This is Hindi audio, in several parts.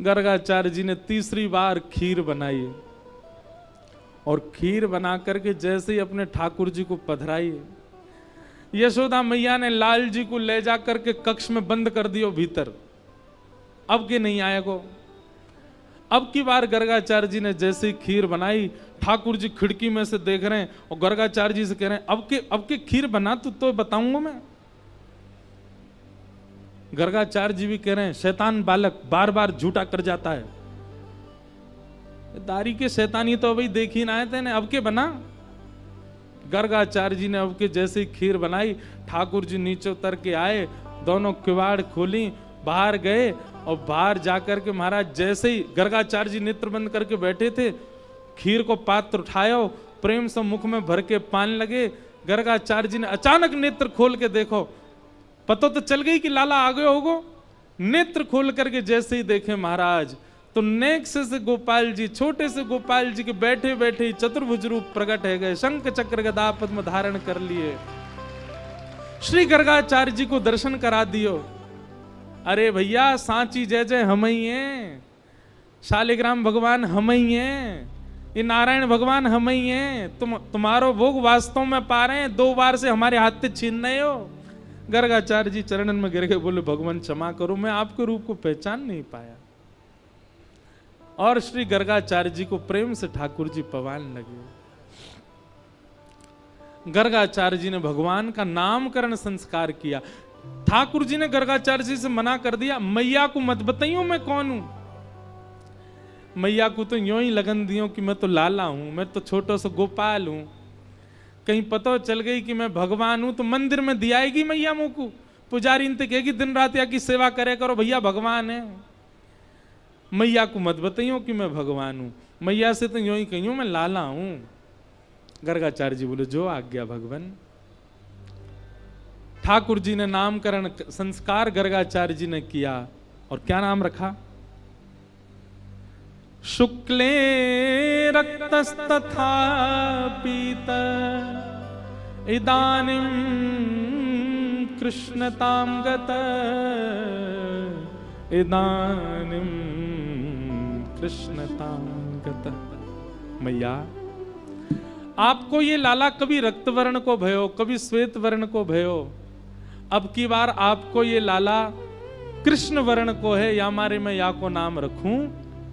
गर्गाचार्य जी ने तीसरी बार खीर बनाई और खीर बना करके जैसे ही अपने ठाकुर जी को पधराई, यशोदा मैया ने लाल जी को ले जा करके कक्ष में बंद कर दियो भीतर, अब के नहीं आएगो। अब की बार गर्गाचार्य जी ने जैसे ही खीर बनाई, ठाकुर जी खिड़की में से देख रहे हैं और गर्गाचार्य जी से कह रहे हैं अब के खीर बना तो बताऊंगा मैं। गर्गाचार्य जी भी कह रहे हैं शैतान बालक बार बार झूठा कर जाता है, दारी के शैतानी तो अभी देख ही ना आए थे ने, अब के बना। गर्गाचार्य जी ने अब के जैसे ही खीर बनाई, ठाकुर जी नीचे उतर के आए, दोनों किवाड़ खोली, बाहर गए और बाहर जाकर के महाराज जैसे ही गर्गाचार्य जी नेत्र बंद करके बैठे थे, खीर को पात्र उठायो, प्रेम से मुख में भर के पान लगे। गर्गाचार्य जी ने अचानक नेत्र खोल के देखो, पता तो चल गई कि लाला आ गए होगो। नेत्र खोल करके जैसे ही देखे महाराज तो नेक से गोपाल जी, छोटे से गोपाल जी के बैठे बैठे चतुर्भुज रूप प्रकट है गए, शंख चक्र गदा पद्म धारण कर लिए। श्री गर्गाचार्य जी को दर्शन करा दियो। अरे भैया सांची जय जय हम ही हैं, शालिग्राम भगवान हम ही हैं, ये नारायण भगवान हम ही हैं, तुम्हारो भोग वास्तव में पा रहे हैं, 2 बार से हमारे हाथ से छीन रहे हो। गर्गाचार्य जी चरणन में गिर के बोले भगवान क्षमा करो, मैं आपके रूप को पहचान नहीं पाया। और श्री गर्गाचार्य जी को प्रेम से ठाकुर जी पवान लगे। गर्गाचार्य जी ने भगवान का नामकरण संस्कार किया। ठाकुर जी ने गर्गाचार्य जी से मना कर दिया, मैया को मत बताइयो मैं कौन हूं। मैया को तो यूं ही लगन दियो कि मैं तो लाला हूं, मैं तो छोटा सा गोपाल हूं, कहीं पता चल गई कि मैं भगवान हूं तो मंदिर में दियाएगी मैया मुंह को, पुजारी इनते कहेगी दिन रात या की सेवा करे करो, भैया भगवान है। मैया को मत बताइयो कि मैं भगवान हूं, मैया से तो यूं ही कहियो मैं लाला हूं। गर्गाचार्य जी बोले जो आज्ञा भगवान। ठाकुर जी ने नामकरण संस्कार गर्गाचार्य जी ने किया और क्या नाम रखा? शुक्ले रक्तस्तथा पीत इदानीं कृष्णतां गत, इदानीं कृष्णतां गत। मैया आपको ये लाला कभी रक्त वर्ण को भयो, कभी श्वेत वर्ण को भयो, अब की बार आपको ये लाला कृष्ण वर्ण को है, या मारे मैं या को नाम रखूं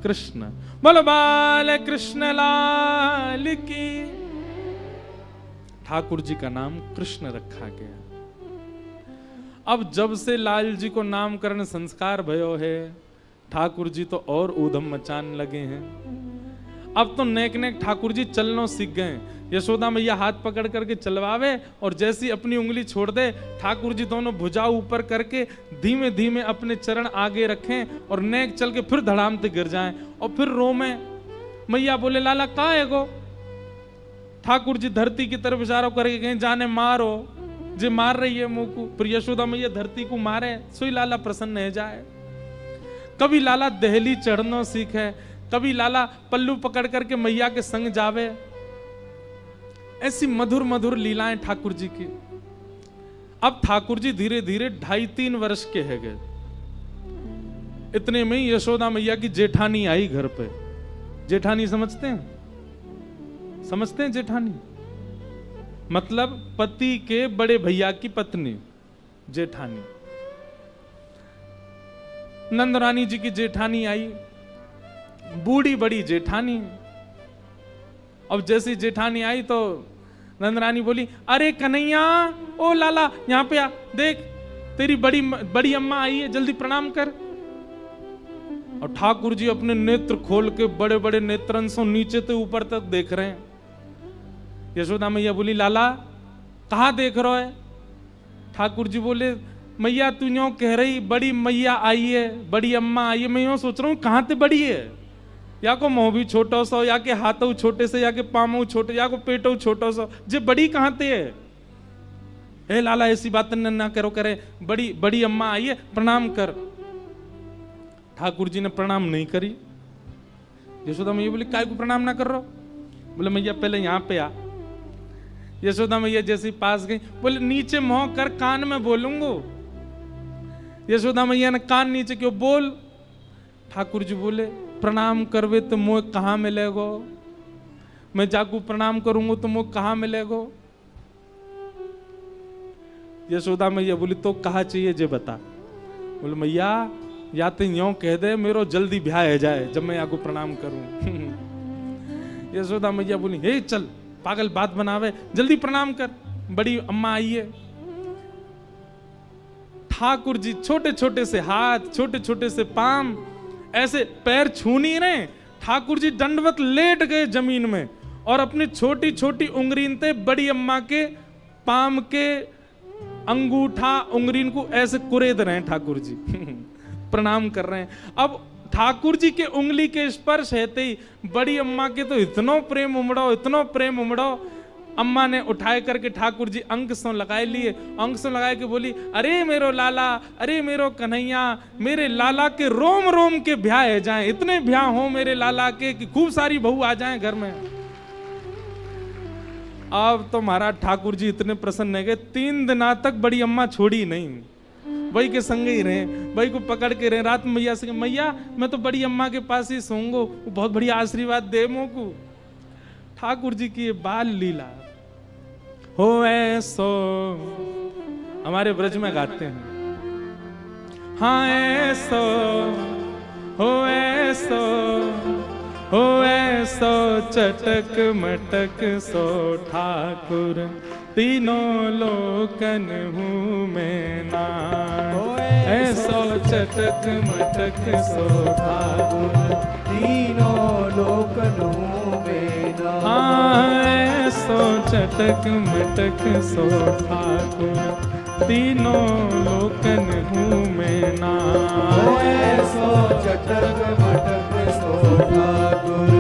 कृष्ण। बोलो बाल कृष्ण लाल की। ठाकुर जी का नाम कृष्ण रखा गया। अब जब से लाल जी को नामकरण संस्कार भयो है, ठाकुर जी तो और ऊधम मचान लगे हैं। अब तो नेक नेक ठाकुर जी चलना सीख गए। यशोदा मैया हाथ पकड़ करके चलवावे और जैसी अपनी उंगली छोड़ दे, ठाकुर जी दोनों भुजा ऊपर करके धीमे धीमे अपने चरण आगे रखें और नेक चल के फिर धड़ाम से गिर जाएं और फिर रोमे। मैया बोले लाला कहाँ है गो? ठाकुर जी धरती की तरफ इशारा करके कहें जाने मारो, जे मार रही है मुंह को। फिर यशोदा मैया धरती को मारे, सोई लाला प्रसन्न है जाए। कभी लाला दहली चढ़ना सीखे, कभी लाला पल्लू पकड़ करके मैया के संग जावे। ऐसी मधुर मधुर लीलाएं ठाकुर जी की। अब ठाकुर जी धीरे धीरे 2.5-3 वर्ष के है गए। इतने में यशोदा मैया की जेठानी आई घर पे। जेठानी समझते हैं? समझते हैं जेठानी मतलब पति के बड़े भैया की पत्नी जेठानी। नंदरानी जी की जेठानी आई, बूढ़ी बड़ी जेठानी। अब जैसी जेठानी आई तो नंदरानी बोली अरे कन्हैया, ओ लाला यहाँ पे आ, देख तेरी बड़ी अम्मा आई है, जल्दी प्रणाम कर। और ठाकुर जी अपने नेत्र खोल के बड़े बड़े नेत्रन से नीचे से ऊपर तक देख रहे हैं। यशोदा मैया बोली लाला कहाँ देख रहे है? ठाकुर जी बोले मैया तू यूं कह रही बड़ी मैया आई है, बड़ी अम्मा आई है, मैं यूं सोच रहा हूँ कहाँ ते बड़ी है, या को मुंह भी छोटा सा, या के हाथों छोटे से, या के पामों छोटे, या को पेटों छोटा सा, जे बड़ी कहाँ ते है? हे लाला ऐसी बात ना करो, करे बड़ी बड़ी अम्मा आई है, प्रणाम कर। ठाकुर जी ने प्रणाम नहीं करी। यशोदा मैया बोली काय को प्रणाम ना कर रहा? बोले मैया पहले यहाँ पे आ। यशोदा मैया जैसी पास गई, बोले नीचे मुंह कर, कान में बोलूंगो। यशोदा मैया ने कान नीचे क्यों बोल। ठाकुर जी बोले प्रणाम करवे तो मोह कहाँ मिलेगो, मैं जाकू प्रणाम करूंगा तो मोह कहाँ मिलेगो। यशोदा मैया बोली तो कहा चाहिए जे बता। बोले मैया या तो यूं कह दे मेरो जल्दी ब्याह है जाए जब मैं आपको प्रणाम करूं। यशोदा मैया बोली हे चल पागल बात बनावे, जल्दी प्रणाम कर, बड़ी अम्मा आई है। ठाकुर जी छोटे छोटे से हाथ, छोटे छोटे से पाम, ऐसे पैर छू नहीं रहे। ठाकुर जी दंडवत लेट गए जमीन में और अपनी छोटी छोटी उंगलीन ते बड़ी अम्मा के पाम के अंगूठा उंगलीन को ऐसे कुरेद रहे हैं ठाकुर जी। प्रणाम कर रहे हैं। अब ठाकुर जी के उंगली के स्पर्श हेते ही बड़ी अम्मा के तो इतनो प्रेम उमड़ो, इतनो प्रेम उमड़ो। अम्मा ने उठाए करके ठाकुर जी अंक सो लगाए लिए, अंक सो लगाए के बोली अरे मेरो लाला, अरे मेरो कन्हैया, मेरे लाला के रोम रोम के ब्याह है जाएं, इतने ब्याह हो मेरे लाला के कि खूब सारी बहू आ जाएं घर में। अब तो महाराज ठाकुर जी इतने प्रसन्न है गए, 3 दिना तक बड़ी अम्मा छोड़ी नहीं, वही के संग ही रहे, वही को पकड़ के रहे। रात मैया से मैया मैं तो बड़ी अम्मा के पास ही सोऊंगा, वो बहुत बढ़िया आशीर्वाद दे मोको। ठाकुर जी की ये बाल लीला हो ऐसो हमारे ब्रज में गाते हैं। हाँ ऐसो हो ऐसो हो ऐसो चटक मटक सो ठाकुर, तीनों लोकन हूँ मैं ना। ऐसो चटक मटक सो ठाकुर, तीनों लोकन हूँ मैं ना। हाँ ऐसो चटक मटक सो ठाकुर, तीनों लोकन हूँ मैं ना। ऐसो चटक मटक सो ठाकुर,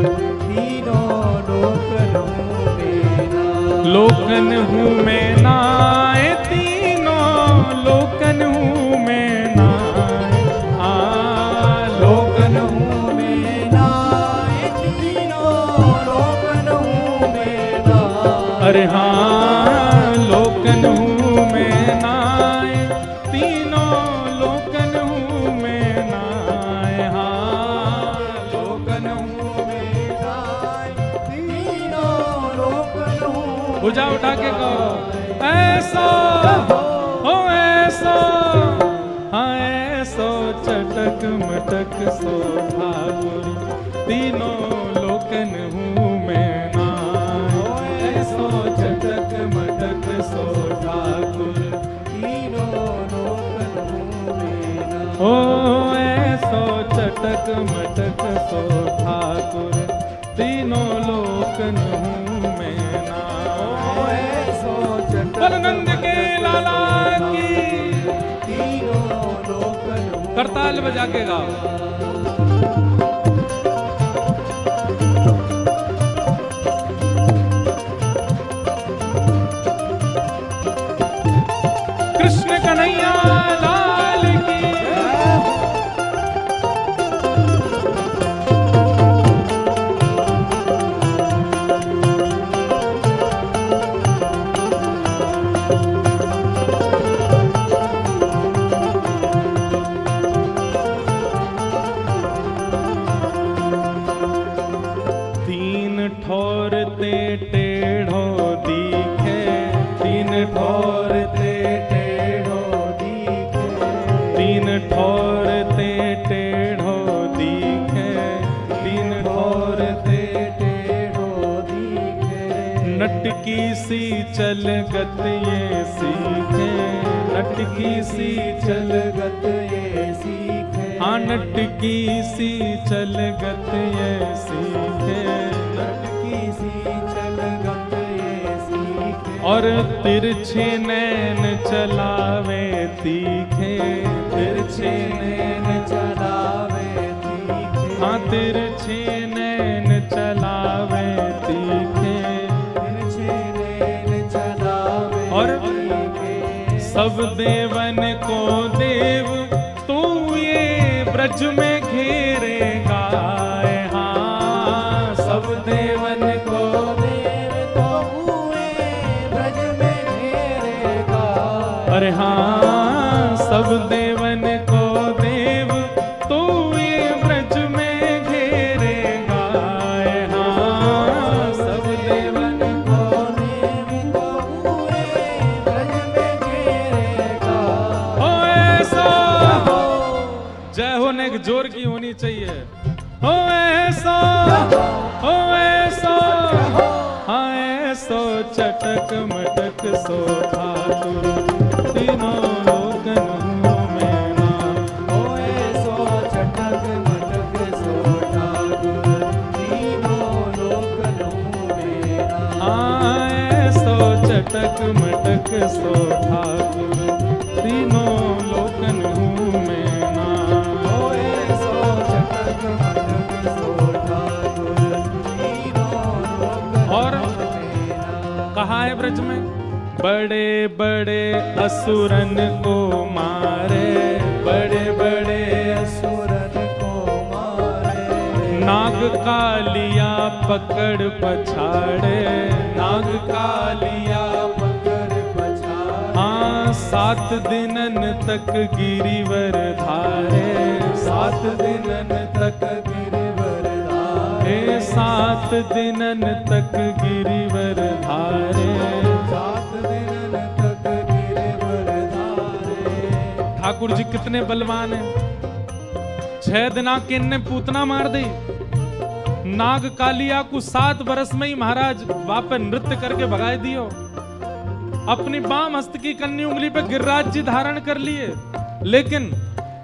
तीनों लोकन हूँ मैं ना। लोकन हूँ मैं ना, तीनों लोकन हूँ मैं ना। लोकन हूँ मैं ना, तीनों लोकन हूँ मैं ना। अरे हाँ लोकन हूँ मैं ना, तीनों लोकन हूँ मैं ना। हाँ लोकन हूँ मैं ना, तीनों लोकन हूँ। भुजा उठा के कहो ऐसो हो ऐसो, हाँ ऐसो चटक मटक सो ठाकुर, तीनों लोकन हूँ मैं ना। ऐसो चटक मटक सो ठाकुर, तीनों लोकन हूँ मैं ना। ओ ऐसो चटक मटक सो ठाकुर, तीनों लोकन हूँ मैं ना। ऐसो चटक बलनंद के लाला की, तीनों लोकन हूँ। करताल बजा के गाओ। कृष्ण कन्हैया लाल की, तीन ठोर ते टेढ़ो दिखे, तीन ठोर ते टेढ़ो दिखे, तीन ठोर ते टेढ़ो दिखे, तीन ठोर ते टेढ़ो दिखे। नटकी सी चल गत ये सीखे, नटकी सी चल गत ये सीखे। हाँ नटकी सी चल गत ये सीखे, नटकी सी चल गत ये सीखे। और तिरछे नैन चलावे तीखे, तिरछे नैन चलावे तीखे। हाँ तिरछे नैन चलावे तीखे। तिरछे नैन चलावे और तीखे। सब देवन को देव तू ये ब्रज में घेरेगा। हाँ सब देवन को देव तो हुए ब्रज में घेरेगा। अरे हाँ सब देवन को देव तू ये ब्रज चाहिए। हो ऐसो, हो ऐसो, हाँ ऐसो चटक मटक सो ठाकुर तीनों लोकन में नाम। हो ऐसो चटक मटक सो ठाकुर तीनों लोकन में नाम। हाँ ऐसो चटक मटक सो ठाकुर तीनों लोकन में नाम। हो ऐसो चटक मटक सो ठाकुर तीनों लोकन और में नाम। कहा है ब्रज में, बड़े बड़े असुरन को मारे, बड़े बड़े असुरन को मारे, नाग कालिया पकड़ पछाड़े, नाग कालिया पकड़ पछाड़े। हाँ 7 दिनन तक गिरिवर धारे, 7 दिनन तक गिरिवर धारे, हे 7 दिनन तक गिरिवर धारे। 7 दिनन तक गिरिवर धारे। ठाकुर जी कितने बलवान हैं। 6 दिना के इनने पूतना मार दी। नाग कालिया को 7 बरस में ही महाराज वापस नृत्य करके भगाए दियो। अपनी बाम हस्त की कन्नी उंगली पे गिरिराज जी धारण कर लिए। लेकिन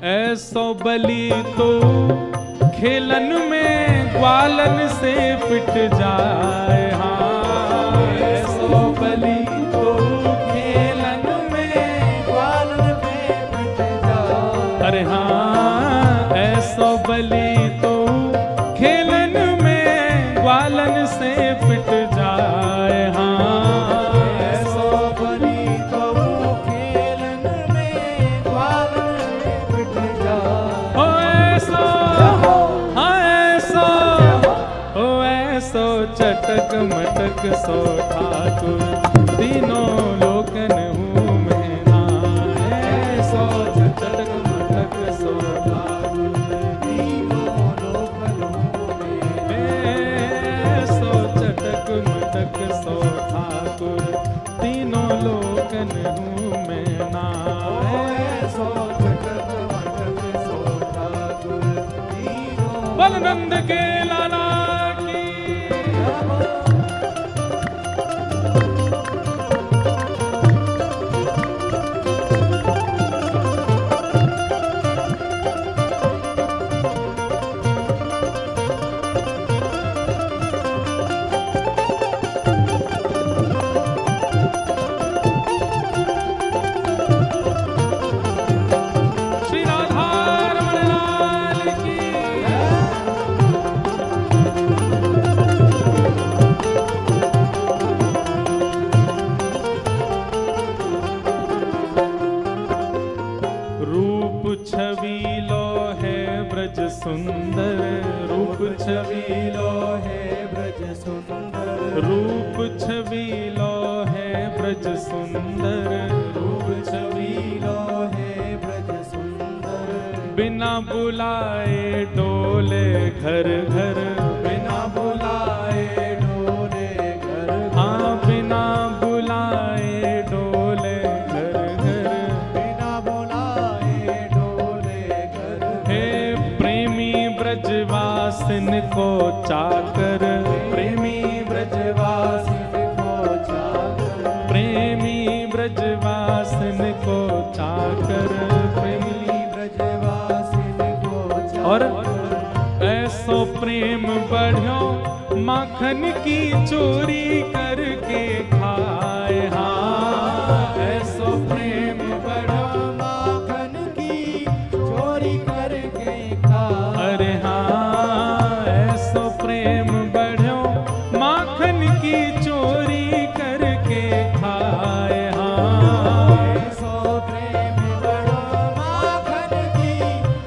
ऐसो बलि तो खेलन में ग्वालन से पिट जाए। हाँ ऐसो बलि तो खेलन में ग्वालन में पिट जाए। अरे हाँ ऐसो बलि तो खेलन में ग्वालन से पिट जाए। हाँ ऐसो बलि तो खेलन में ग्वालन में पिट जाए। ओ ऐसो, हाँ ऐसो, ओ ऐसो चटक मटक सो ठाकुर तीनों लोकन हूँ मैं नाम। ऐसो चटक मटक सो ठाकुर तीनों लोकन में ऐसो चटक मटक सो ठाकुर तीनों लोकन हूँ मैं नाम। ऐसो चटक मटक सो ठाकुर तीनों बलनंद के लाला की श्री राधा रमण लाल की। रूप छबीलो है ब्रज सुंदर, रूप छबीलो है ब्रज सुंदर। रूप छबीलो है ब्रज सुंदर, रूप छबीलो है ब्रज सुंदर। बिना बुलाए डोले घर घर, बिना बुलाए डोले घर घर। हाँ बिना बुलाए डोले घर घर। बिना बुलाए डोले घर घर। हे प्रेमी ब्रजवासिन को चाकर, प्रेमी ब्रजवासिन को चाकर। प्रेमी ब्रजवासिन को चाकर, प्रेमी ब्रजवासिन को चाकर। और ऐसो प्रेम बढ़्यो माखन की चोरी करके खाए। हाँ ऐसो प्रेम बढ़्यो, माखन की चोरी करके खा। अरे हाँ ऐसो प्रेम बढ़्यो माखन की चोरी करके खाए। हाँ ऐसो प्रेम बड़ा माखन की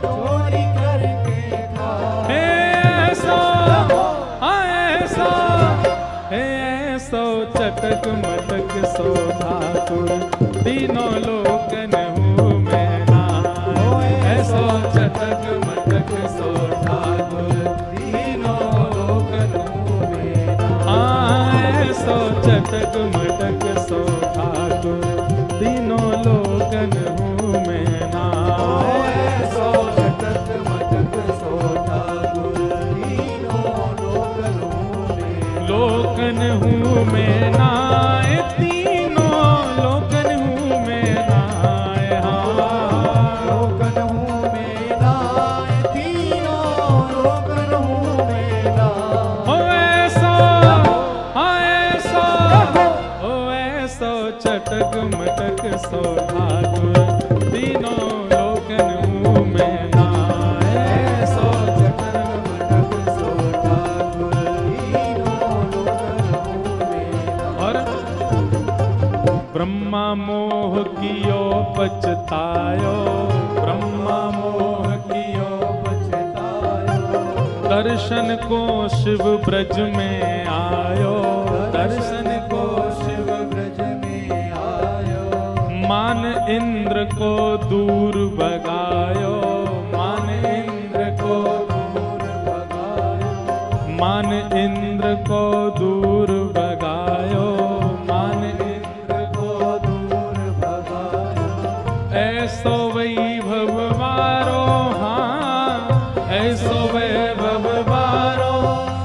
चोरी करके खा। हे ऐसो, हाँ ऐसो, हे ऐसो चटक मटक सो ठाकुर तीनों लोकन हूँ मैं नाम। ऐसो चटक मटक सो ठाकुर तीनों लोकन में हाँ ऐसो चटक मटक सो ठाकुर तीनों लोकन हूँ मैं नाम। ऐसो चटक मटक सो लोकन हूँ मैं नाय, तीनों लोकन हूँ मैं नाय। हाँ लोकन हूँ मैं नाय, तीनों लोकन हूँ मैं नाय। ओ ऐसो, हाँ ऐसो, ओ ऐसो चटक मटक सो ठाकुर, तीनों लोकन हूँ मैं नाय। ऐसो चटक मटक सो ठाकुर, तीनों लोकन हूँ मैं नाय। और ब्रह्मा मोह कियो पछतायो, ब्रह्मा मोह कियो पछतायो, दर्शन को शिव ब्रज में आयो, दर्शन को शिव ब्रज में आयो। मान इंद्र को दूर भगायो, मान इंद्र को, दूर भगायो, मान इंद्र को दूर भगायो, मान इंद्र को दूर भगायो। ऐसो वैभव वारो, हाँ ऐसो वैभव वारो,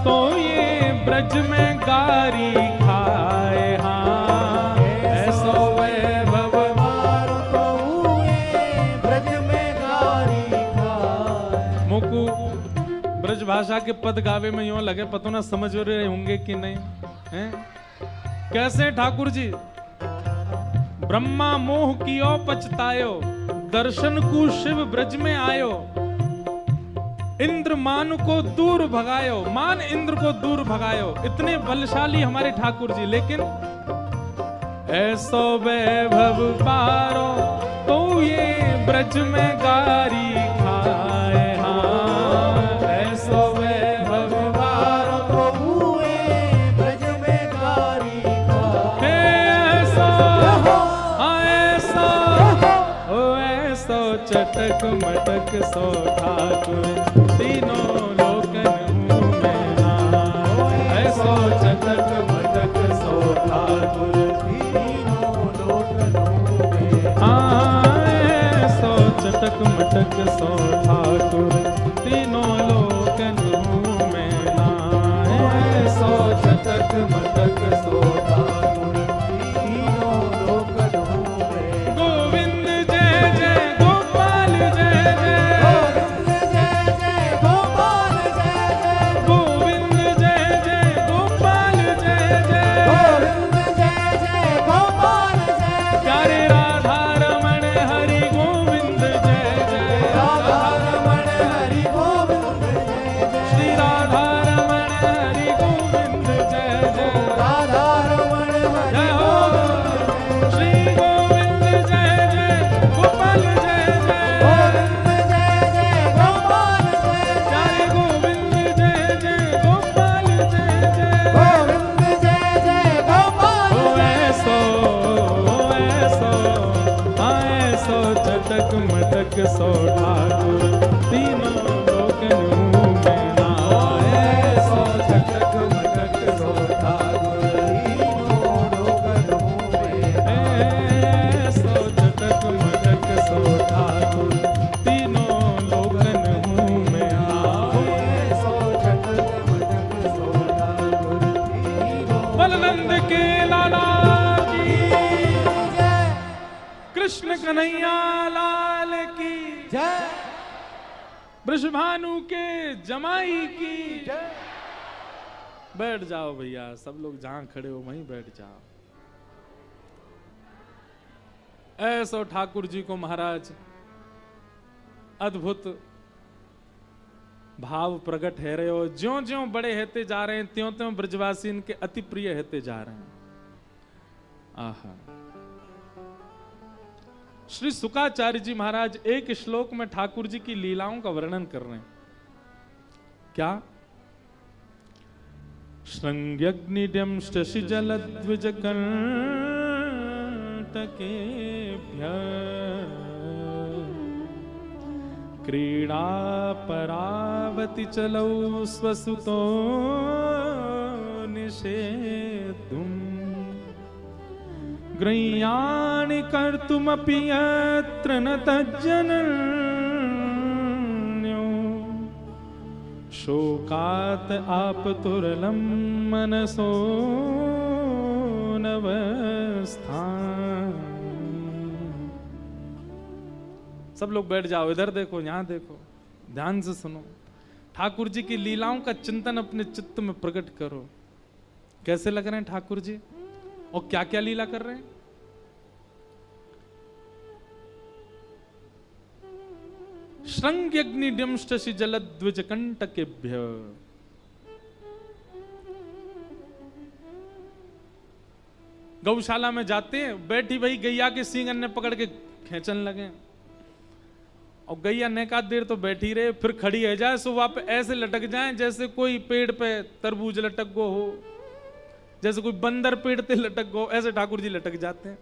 तो ये ब्रज में गारी खाए। हाँ ऐसो वैभव मारो तो ये ब्रज में गारी खाए। मुकु ब्रज भाषा के पद गावे में यूं लगे, पतो ना समझ रहे होंगे कि नहीं हैं? कैसे ठाकुर जी? ब्रह्मा मोह कियो पछतायो, दर्शन को शिव ब्रज में आयो, इंद्र मान को दूर भगायो, मान इंद्र को दूर भगायो। इतने बलशाली हमारे ठाकुर जी, लेकिन ऐसो वैभव पारो तो ये ब्रज में गारी खाए। हाँ ऐसो वैभव पारो तो हुए ब्रज में गारी खाए। ऐसो, हाँ ऐसो, ओ ऐसो चटक मटक सो ठाकुर, तीनों लोकन हूँ मैं नाय। ऐसो चटक मटक सो ठाकुर, तीनों लोकन हूँ मैं हाँ ऐसो चटक मटक सो ठाकुर, तीनों लोकन हूँ मैं नाय। ऐसो चटक मटक सो ठाकुर, तीनों लोकन हूँ मैं। गोविंद जय जय गोपाल जय जय, गोविंद जय जय गोपाल जय जय, गोविंद जय जय गोपाल जय जय, गोविंद जय जय गोपाल जय जय। प्यारे राधा रमण हरि गोविंद जय जय, राधा रमण हरि गोविंद जय जय, श्री राधा रमण हरि गोविंद जय जय, राधा रमण हरि जय हो श्री गोविंद जय जय गोपाल जय जय, गोविंद जय जय गोपाल जय जय, प्यारे गोविंद जय जय गोपाल जय जय। गोविंद जय जय गोपाल ओ जय ऐसो, ओ ऐसो, हाँ ऐसो चटक मटक सो ठाकुर, तीनों लोकन हूँ मैं नाय। ऐसो चटक मटक सो ठाकुर, तीनों लोकन हूँ मैं। ऐसो चटक मटक सो ठाकुर, तीनों लोकन हूँ मैं नाय। सो चटक मटक सो ठाकुर, तीनों बलनंद के लाला की, जय कृष्ण कन्हैया लाल की, जय वृषभानु के जमाई की। जय। बैठ जाओ भैया, सब लोग जहां खड़े हो वहीं बैठ जाओ। ऐसो ठाकुर जी को महाराज अद्भुत भाव प्रकट है रहे हो। ज्यों ज्यों बड़े हेते जा रहे हैं, त्यों त्यों ब्रजवासी इनके अति प्रिय हेते जा रहे हैं। आहा, श्री सुकाचार्य जी महाराज एक श्लोक में ठाकुर जी की लीलाओं का वर्णन कर रहे हैं। क्या? श्रृंग्यग्निड्यं शशि जलद्विज कंटकेभ्य क्रीडा परावति चलौ स्वसुतो निषेधुम् गृह्याणि कर्तुमपि यत्र न तज्जनन्यो शोकात आप तुरलम मनसो नवस्थान। सब लोग बैठ जाओ, इधर देखो, यहां देखो, ध्यान से सुनो। ठाकुर जी की लीलाओं का चिंतन अपने चित्त में प्रकट करो। कैसे लग रहे हैं ठाकुर जी और क्या क्या लीला कर रहे हैं? श्रृंग्यग्निड्यंष्टि जलद्विज कंटकेभ्य। गौशाला में जाते हैं, बैठी वही गैया के सींग अन्य पकड़ के खेचन लगे, और गैया नेकात देर तो बैठी रहे, फिर खड़ी है जाए, सुबह पे ऐसे लटक जाए जैसे कोई पेड़ पे तरबूज लटक गो हो, जैसे कोई बंदर पेड़ पे लटक गो, ऐसे ठाकुर जी लटक जाते हैं।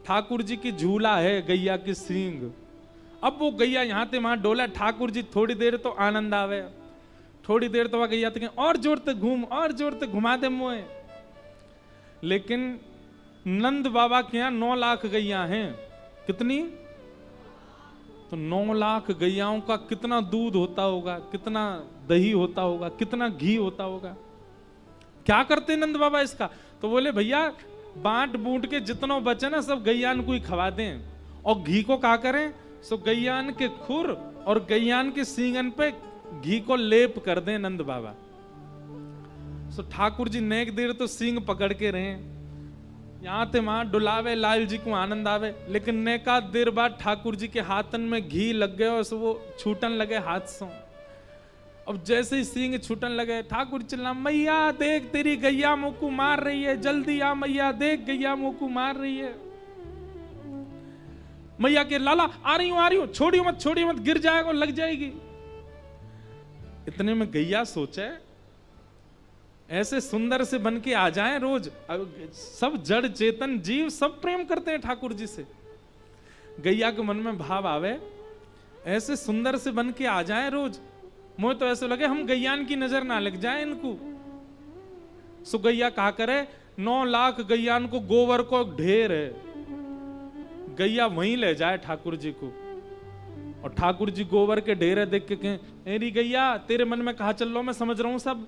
ठाकुर जी की झूला है गैया की सींग। अब वो गैया यहां से वहां डोला, ठाकुर जी थोड़ी देर तो आनंद आवे, थोड़ी देर तो वह गैया तक और जोर तक घूम, और जोर तक घुमा दे मोए। लेकिन नंद बाबा के यहां 9 लाख गैया हैं। कितनी? तो 9 लाख गैयाओं का कितना दूध होता होगा, कितना दही होता होगा, कितना घी होता होगा। क्या करते नंद बाबा इसका? तो बोले भैया बांट बूंट के जितना बचे ना सब गैयान को ही खवा दें, और घी को क्या करें, सो गैयान के खुर और गैयान के सींगन पे घी को लेप कर दें नंद बाबा। सो ठाकुर जी नेक देर तो सींग पकड़ के रहे, यहां ते वहां डुलावे, लाल जी को आनंद आवे। लेकिन नेका देर बाद ठाकुर जी के हाथन में घी लग गए और वो छूटन लगे हाथ से। अब जैसे ही सींग छूटन लगे, ठाकुर चिल्ला, मैया देख तेरी गैया मुकू मार रही है, जल्दी आ मैया, देख गैया मुकू मार रही है। मैया के लाला आ रही हूं, छोड़ियो मत, गिर जाएगा, लग जाएगी। इतने में गैया सोचे ऐसे सुंदर से बन के आ जाएं रोज। सब जड़ चेतन जीव सब प्रेम करते हैं ठाकुर जी से। गैया के मन में भाव आवे ऐसे सुंदर से बन के आ जाएं रोज, मुझे तो ऐसे लगे हम गैयान की नजर ना लग जाए इनको। सो गैया कहा करे, 9 लाख गैयान को गोबर को ढेर है, गैया वहीं ले जाए ठाकुर जी को। और ठाकुर जी गोबर के ढेर देख के कहें, एरी गैया तेरे मन में कहा चल लो, मैं समझ रहा हूं सब।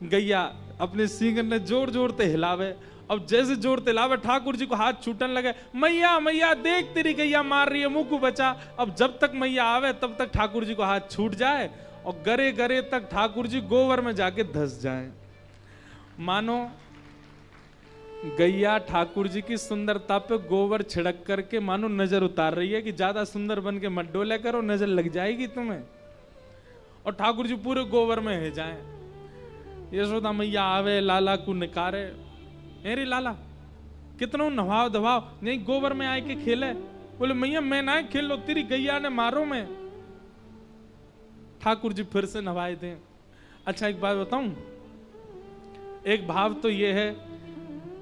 गैया अपने सींगन ने जोर जोर ते हिलावे। अब जैसे जोर ते हिलावे ठाकुर जी को हाथ छूटन लगे, मैया मैया देख तेरी गैया मार रही है, मुंह को बचा। अब जब तक मैया आवे तब तक ठाकुर जी को हाथ छूट जाए और गरे गरे तक ठाकुर जी गोबर में जाके धस जाए। मानो गैया ठाकुर जी की सुंदरता पे गोबर छिड़क करके मानो नजर उतार रही है कि ज्यादा सुंदर बन के मत डोले करो, नजर लग जाएगी तुम्हें। और ठाकुर जी पूरे गोबर में है जाए। यशोदा मैया आवे, लाला को निकारे, अरे लाला कितना नवाव दबाव, नहीं गोबर में आए के खेले। बोले मैया मैं ना खेल लो, तेरी गैया ने मारो मैं। ठाकुर जी फिर से नवाए दें। अच्छा एक बात बताऊं, एक भाव तो ये है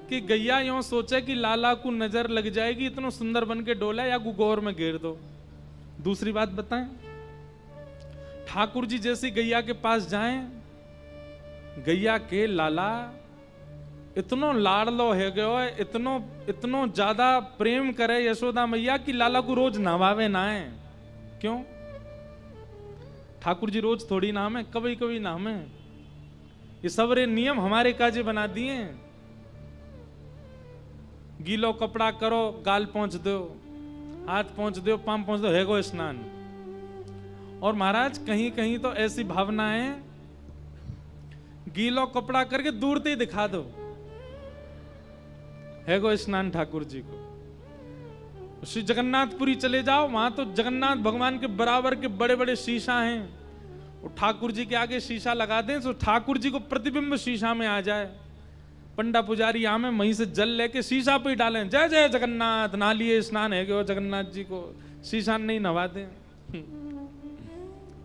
कि गैया यूं सोचे कि लाला को नजर लग जाएगी, इतना सुंदर बन के डोला, या गोबर में घेर दो। दूसरी बात बताएं, ठाकुर जी जैसी गैया के पास जाएं, गैया के लाला इतनो लाडलो है गयो है, इतनो ज्यादा प्रेम करे यशोदा मैया कि लाला को रोज नहवावे ना है। क्यों? ठाकुर जी रोज थोड़ी नाम है, कभी कभी नाम है। ये सबरे नियम हमारे काजे बना दिए। गीलो कपड़ा करो, गाल पहुंच दो, हाथ पहुंच दो, पाम पहुंच दो, हैगो स्नान। और महाराज कहीं कहीं तो ऐसी भावना है, गीलो कपड़ा करके दूर से ही दिखा दो, हैगो स्नान ठाकुर जी को। श्री जगन्नाथपुरी चले जाओ, वहां तो जगन्नाथ भगवान के बराबर के बड़े बड़े शीशा हैं। और ठाकुर जी के आगे शीशा लगा दें तो ठाकुर जी को प्रतिबिंब शीशा में आ जाए। पंडा पुजारी आमे वहीं से जल लेके शीशा पे ही डालें, जय जय जगन्नाथ, नालिए स्नान है गयो जगन्नाथ जी को, शीशा नहीं नवा दें।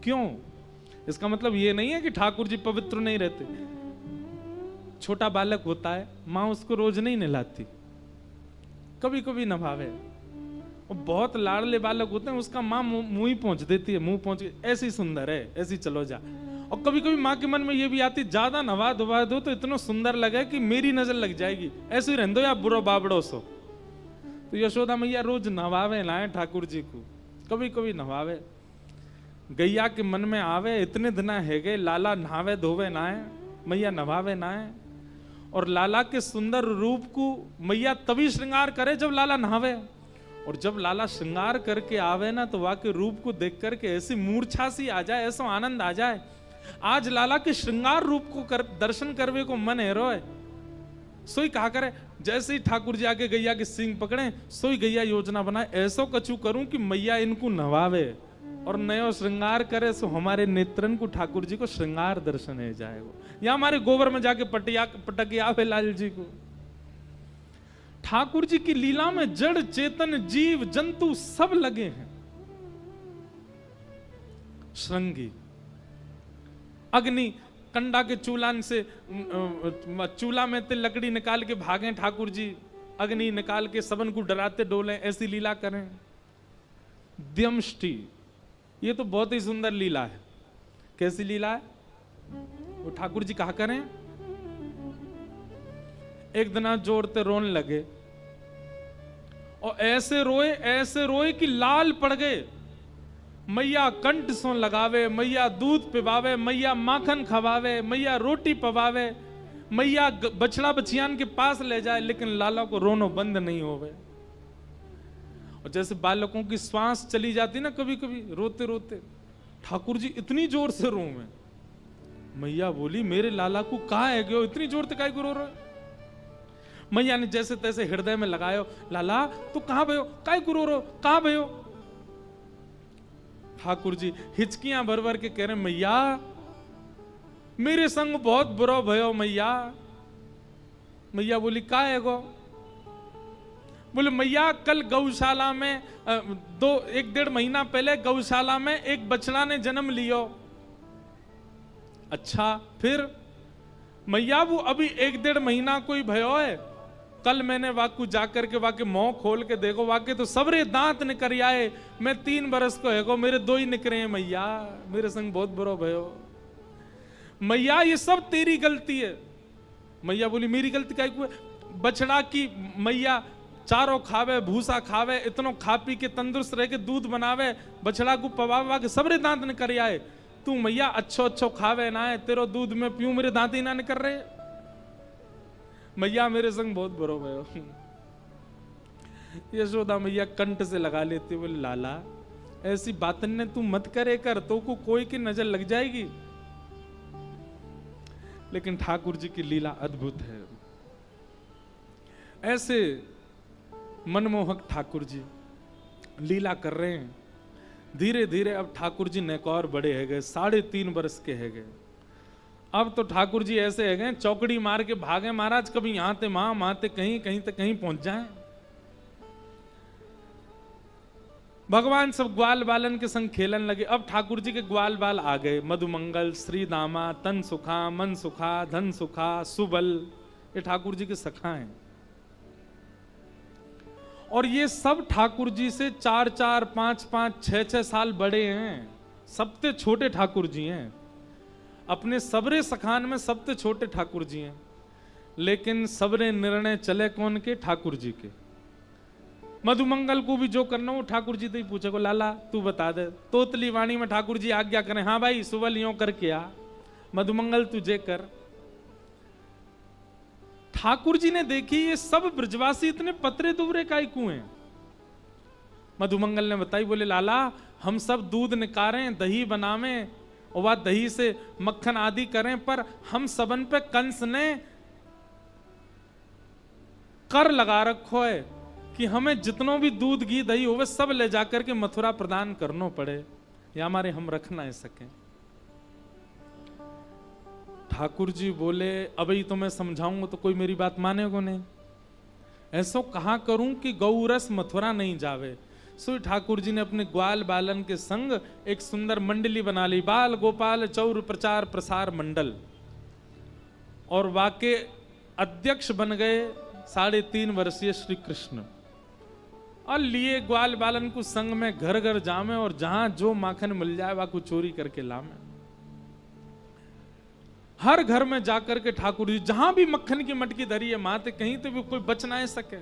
क्यों? इसका मतलब ये नहीं है कि ठाकुर जी पवित्र नहीं रहते। छोटा बालक होता है, माँ उसको रोज नहीं नहलाती, कभी कभी नभावे। और बहुत लाडले बालक होते हैं, उसका माँ मुंह ही पहुंच देती है, मुंह पहुंच, ऐसी सुंदर है, ऐसी चलो जा। और कभी कभी माँ के मन में ये भी आती, ज्यादा नवा धुवा दो तो इतना सुंदर लगे कि मेरी नजर लग जाएगी, ऐसे ही रहने दो या बुरो बाबड़ो सो। तो यशोदा मैया रोज नवावे लाए ठाकुर जी को, कभी कभी नवावे। गैया के मन में आवे इतने दिन है गए, लाला नहावे धोवे नाए, मैया नभावे नाए। और लाला के सुंदर रूप को मैया तभी श्रृंगार करे जब लाला नहावे। और जब लाला श्रृंगार करके आवे ना तो वाके रूप को देख करके ऐसी मूर्छा सी आ जाए, ऐसा आनंद आ जाए। आज लाला के श्रृंगार रूप को दर्शन करवे को मन है रोए। सोई कहा करे, जैसे ही ठाकुर जी आके गैया के सींग पकड़े, सोई गैया योजना बनाए, ऐसो कछु करूं कि मैया इनको नवावे और नयो श्रृंगार करे, सो हमारे नेत्रन को ठाकुर जी को श्रृंगार दर्शन है जाएगा। या हमारे गोबर में जाके पटक आवे लाल जी को। ठाकुर जी की लीला में जड़ चेतन जीव जंतु सब लगे हैं। श्रृंगी अग्नि कंडा के चूलान से चूल्हा में ते लकड़ी निकाल के भागे ठाकुर जी, अग्नि निकाल के सबन को डराते डोले, ऐसी लीला करें। द्यमष्टि, ये तो बहुत ही सुंदर लीला है। कैसी लीला है वो ठाकुर जी कहा करें, एक दिन जोड़ते रोने लगे और ऐसे रोए कि लाल पड़ गए। मैया कंठ सो लगावे, मैया दूध पिवावे, मैया माखन खवावे, मैया रोटी पवावे, मैया बछड़ा बछियान के पास ले जाए, लेकिन लाला को रोनो बंद नहीं होवे। और जैसे बालकों की श्वास चली जाती ना कभी कभी रोते रोते, ठाकुर जी इतनी जोर से रो में। मैया बोली, मेरे लाला को कहा है गयो, इतनी जोर से काहे को रो रहे? मैया ने जैसे तैसे हृदय में लगायो, लाला तू कहां भयो, काहे को रो रो, कहां भयो? ठाकुर जी हिचकियां भर भर के कह रहे, मैया मेरे संग बहुत बुरा भयो मैया। मैया बोली, का है गो? बोले, मैया कल गौशाला में 1-1.5 महीना पहले गौशाला में एक बछड़ा ने जन्म लियो। अच्छा फिर? मैया वो अभी 1-1.5 महीना कोई भयो है, कल मैंने वाकू जाकर के वाके मुंह खोल के देखो, वाके तो सबरे दांत निकल आए। मैं 3 बरस को है, मेरे 2 ही निकले हैं मैया, मेरे संग बहुत बुरा भयो। मैया ये सब तेरी गलती है। मैया बोली, मेरी गलती क्या है? बछड़ा की मैया चारों खावे, भूसा खावे, इतनो खा पी के तंदुरुस्त रह के दूध बनावे, बछड़ा को पवावा के सबरे दांत निकल आए। तू मैया अच्छो खावे ना है, तेरो दूध में पीऊं, मेरे दांत ही ना निकल रहे। मैया मेरे संग बहुत बुरा भयो। यशोदा मैया कंठ से लगा लेते, बोले, लाला ऐसी बातन ने तू मत करे कर, तो को कोई की नजर लग जाएगी। लेकिन ठाकुर जी की लीला अद्भुत है। ऐसे मनमोहक ठाकुर जी लीला कर रहे हैं। धीरे धीरे अब ठाकुर जी नेकौर बड़े है गए, 3.5 वर्ष के है गए। अब तो ठाकुर जी ऐसे है गए, चौकड़ी मार के भागे महाराज, कभी यहां ते वहां ते कहीं, कहीं ते कहीं पहुंच जाए। भगवान सब ग्वाल बालन के संग खेलन लगे। अब ठाकुर जी के ग्वाल बाल आ गए, मधुमंगल, श्री दामा, तन सुखा, मन सुखा, धन सुखा, सुबल, ये ठाकुर जी के सखा हैं। और ये सब ठाकुर जी से 4-4, 5-5, 6-6 साल बड़े हैं। सबसे छोटे ठाकुर जी हैं। अपने सबरे सखान में सबसे छोटे ठाकुर जी हैं। लेकिन सबरे निर्णय चले कौन के? ठाकुर जी के। मधुमंगल को भी जो करना वो ठाकुर जी से ही पूछे को, लाला तू बता दे। तोतली वाणी में ठाकुर जी आज्ञा करें, हाँ भाई सुबल यूं करके आ, मधुमंगल तुझे कर। ठाकुर जी ने देखी ये सब ब्रजवासी इतने पतरे दुबरे काहे क्यों हैं? मधुमंगल ने बताई, बोले, लाला हम सब दूध निकारें, दही बनावें और वह दही से मक्खन आदि करें, पर हम सबन पे कंस ने कर लगा रखो है कि हमें जितनों भी दूध घी दही होवे सब ले जाकर के मथुरा प्रदान करना पड़े, या हमारे हम रख ना सके। ठाकुर जी बोले, अभी तो मैं समझाऊंगा तो कोई मेरी बात मानेगा नहीं। ऐसो कहा करूं कि गौरस मथुरा नहीं जावे। सो ठाकुर जी ने अपने ग्वाल बालन के संग एक सुंदर मंडली बना ली, बाल गोपाल चौर प्रचार प्रसार मंडल, और वाके अध्यक्ष बन गए 3.5 वर्षीय श्री कृष्ण। और लिए ग्वाल बालन को संग में घर घर जामे और जहां जो माखन मिल जाए वह को चोरी करके लामे। हर घर में जाकर के ठाकुर जी जहां भी मक्खन की मटकी धरी है माते, कहीं तो भी कोई बच ना सके।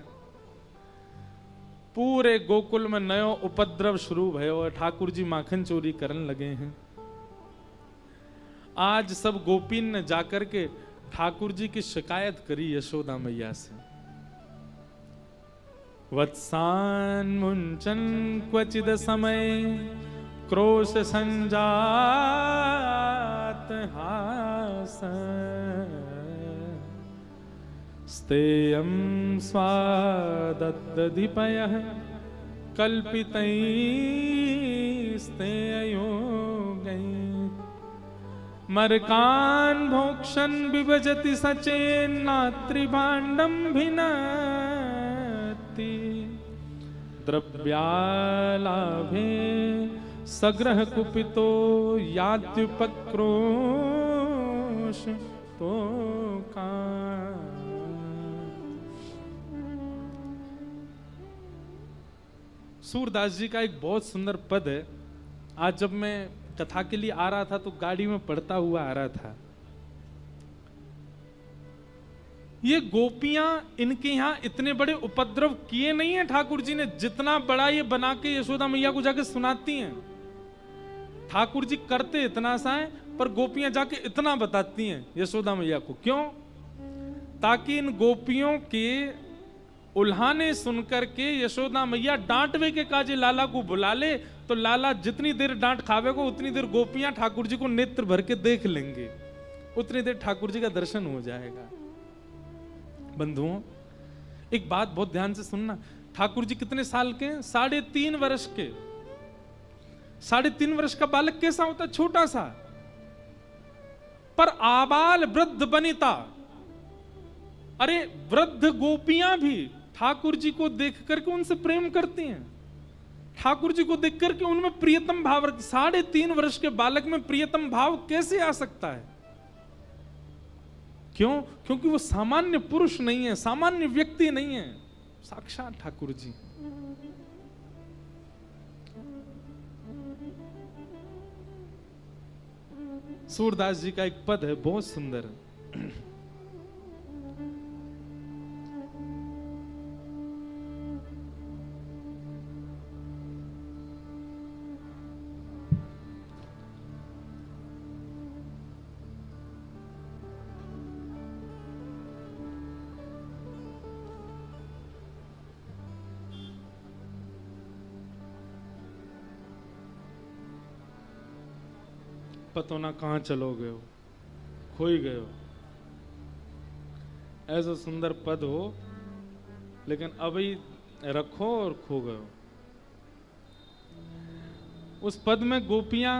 पूरे गोकुल में नयो उपद्रव शुरू भयो है। ठाकुर जी माखन चोरी करने लगे हैं। आज सब गोपीन ने जाकर के ठाकुर जी की शिकायत करी यशोदा मैया से। वत्सान मुंचन क्वचिद समय क्रोश संजात हास स्तेयं स्वादद्दधिपयः कल्पितैस्तेयोगैः मरकान् भोक्षन् विभजति सचेन्नात्रिभाण्डं भिन्नति द्रव्यालाभे सग्रह कुपितो यात्युपक्रोश तो का। सूरदास जी का एक बहुत सुंदर पद है। आज जब मैं कथा के लिए आ रहा था तो गाड़ी में पढ़ता हुआ आ रहा था। ये गोपियां इनके यहां इतने बड़े उपद्रव किए नहीं है ठाकुर जी ने, जितना बड़ा ये बना के यशोदा मैया को जाके सुनाती हैं। ठाकुर जी करते इतना सा है पर गोपियां जाके इतना बताती हैं यशोदा मैया को। क्यों? ताकि इन गोपियों के उल्हाने सुनकर के यशोदा मैया डांटवे के काजे लाला को बुला ले, तो लाला जितनी देर डांट खावेगा उतनी देर गोपियां ठाकुर जी को नेत्र भर के देख लेंगे, उतनी देर ठाकुर जी का दर्शन हो जाएगा। बंधुओं, एक बात बहुत ध्यान से सुनना। ठाकुर जी कितने साल के? 3.5 वर्ष के। 3.5 वर्ष का बालक कैसा होता है? छोटा सा। पर आबाल वृद्ध बनिता, अरे वृद्ध गोपियां भी ठाकुर जी को देख करके उनसे प्रेम करती हैं। ठाकुर जी को देख करके उनमें प्रियतम भाव। 3.5 वर्ष के बालक में प्रियतम भाव कैसे आ सकता है? क्यों? क्योंकि वो सामान्य पुरुष नहीं है, सामान्य व्यक्ति नहीं है, साक्षात ठाकुर जी। सूरदास जी का एक पद है बहुत सुंदर। पतो ना कहां चलो गए हो, खोई गए हो। ऐसा सुंदर पद हो लेकिन अभी रखो और खो गए हो। उस पद में गोपियां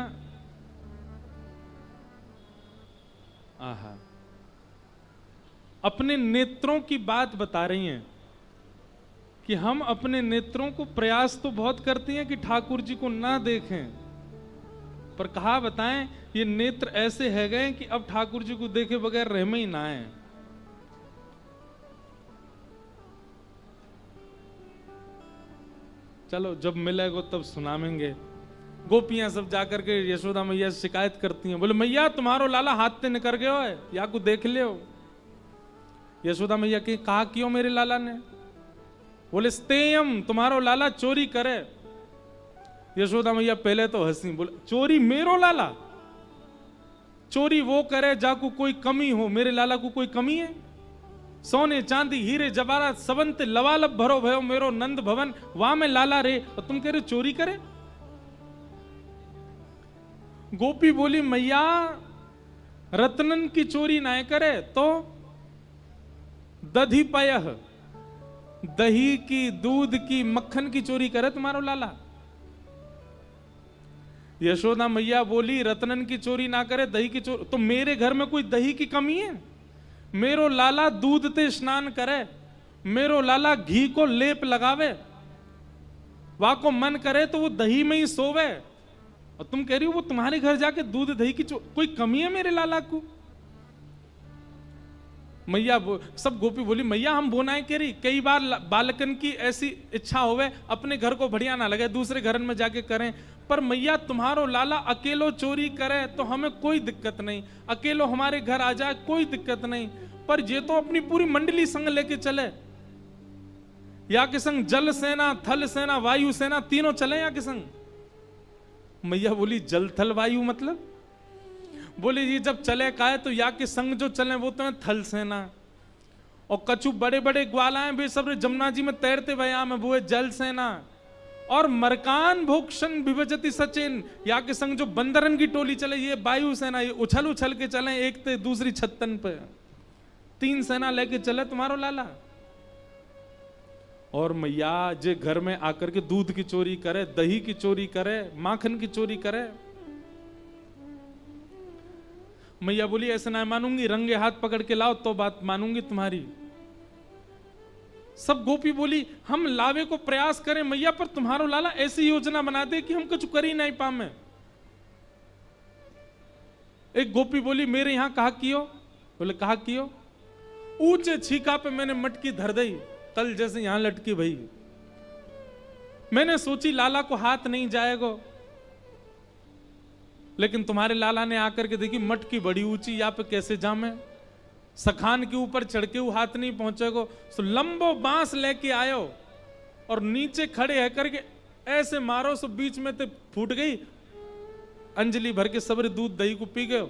अपने नेत्रों की बात बता रही हैं कि हम अपने नेत्रों को प्रयास तो बहुत करती हैं कि ठाकुर जी को ना देखें, पर कहा बताएं ये नेत्र ऐसे है गए कि अब ठाकुर जी को देखे बगैर रह में ही ना है। चलो जब मिलेगा तब सुनाएंगे। गोपियां सब जाकर के यशोदा मैया से शिकायत करती हैं, बोले मैया तुम्हारो लाला हाथ से निकल गयो है, या को देख लियो। यशोदा मैया के कहा क्यों मेरे लाला ने? बोले स्तेयम तुम्हारो लाला चोरी करे। यशोदा मैया पहले तो हंसी, बोले चोरी मेरो लाला? चोरी वो करे जाको कोई कमी हो, मेरे लाला को कोई कमी है? सोने चांदी हीरे जवाहरात सबंत लवालब भरो भयो मेरो नंद भवन, वहां में लाला रे और तुम कह रहे चोरी करे? गोपी बोली मैया रत्नन की चोरी ना करे तो दधिपय दही की, दूध की, मक्खन की चोरी करे तुम्हारो लाला? यशोदा मैया बोली रत्नन की चोरी ना करे, दही की चोरी तो मेरे घर में कोई दही की कमी है? मेरो लाला दूध ते स्नान करे, मेरो लाला घी को लेप लगावे, वहां को मन करे तो वो दही में ही सोवे, और तुम कह रही हो वो तुम्हारे घर जाके दूध दही की कोई कमी है मेरे लाला को? मैया सब गोपी बोली मैया हम बोनाए कह रही, कई बार बालकन की ऐसी इच्छा होवे अपने घर को बढ़िया ना लगे दूसरे घर में जाके करें, पर मैया तुम्हारो लाला अकेलो चोरी करे तो हमें कोई दिक्कत नहीं, अकेलो हमारे घर आ जाए कोई दिक्कत नहीं, पर ये तो अपनी पूरी मंडली संग लेके चले, या के संग जल सेना, थल सेना, वायु सेना तीनों चले या के संग? मैया बोली जल थल वायु मतलब? बोले जी जब चले का है तो या के संग जो चले वो तो है थल सेना, और कछु बड़े बड़े ग्वालाएं बेसब्र जमुना जी में तैरते व्यायाम है वो है जल सेना, और मरकान भोक्षण विभजति सचिन या के संग जो बंदरन की टोली चले ये वायु सेना, ये उछल उछल के चले एक ते दूसरी छत्तन पे, 3 सेना लेके चले तुम्हारो लाला। और मैया जे घर में आकर के दूध की चोरी करे, दही की चोरी करे, माखन की चोरी करे, मैया बोली ऐसे ना मानूंगी, रंगे हाथ पकड़ के लाओ तो बात मानूंगी तुम्हारी। सब गोपी बोली हम लावे को प्रयास करें मैया, पर तुम्हारो लाला ऐसी योजना बना दे कि हम कुछ कर ही नहीं पामे। एक गोपी बोली मेरे यहां कहा कियो? बोले कहा कियो? ऊंचे छीका पे मैंने मटकी धर दी, कल जैसे यहां लटकी भाई। मैंने सोची लाला को हाथ नहीं जाएगा, लेकिन तुम्हारे लाला ने आकर के देखी मटकी बड़ी ऊंची, यहाँ पे कैसे जामे, सखान के ऊपर चढ़ के वो हाथ नहीं पहुंचेगा। तो लंबो बांस लेके आयो और नीचे खड़े है करके ऐसे मारो, सो बीच में तो फूट गई, अंजलि भर के सबरे दूध दही को पी गए।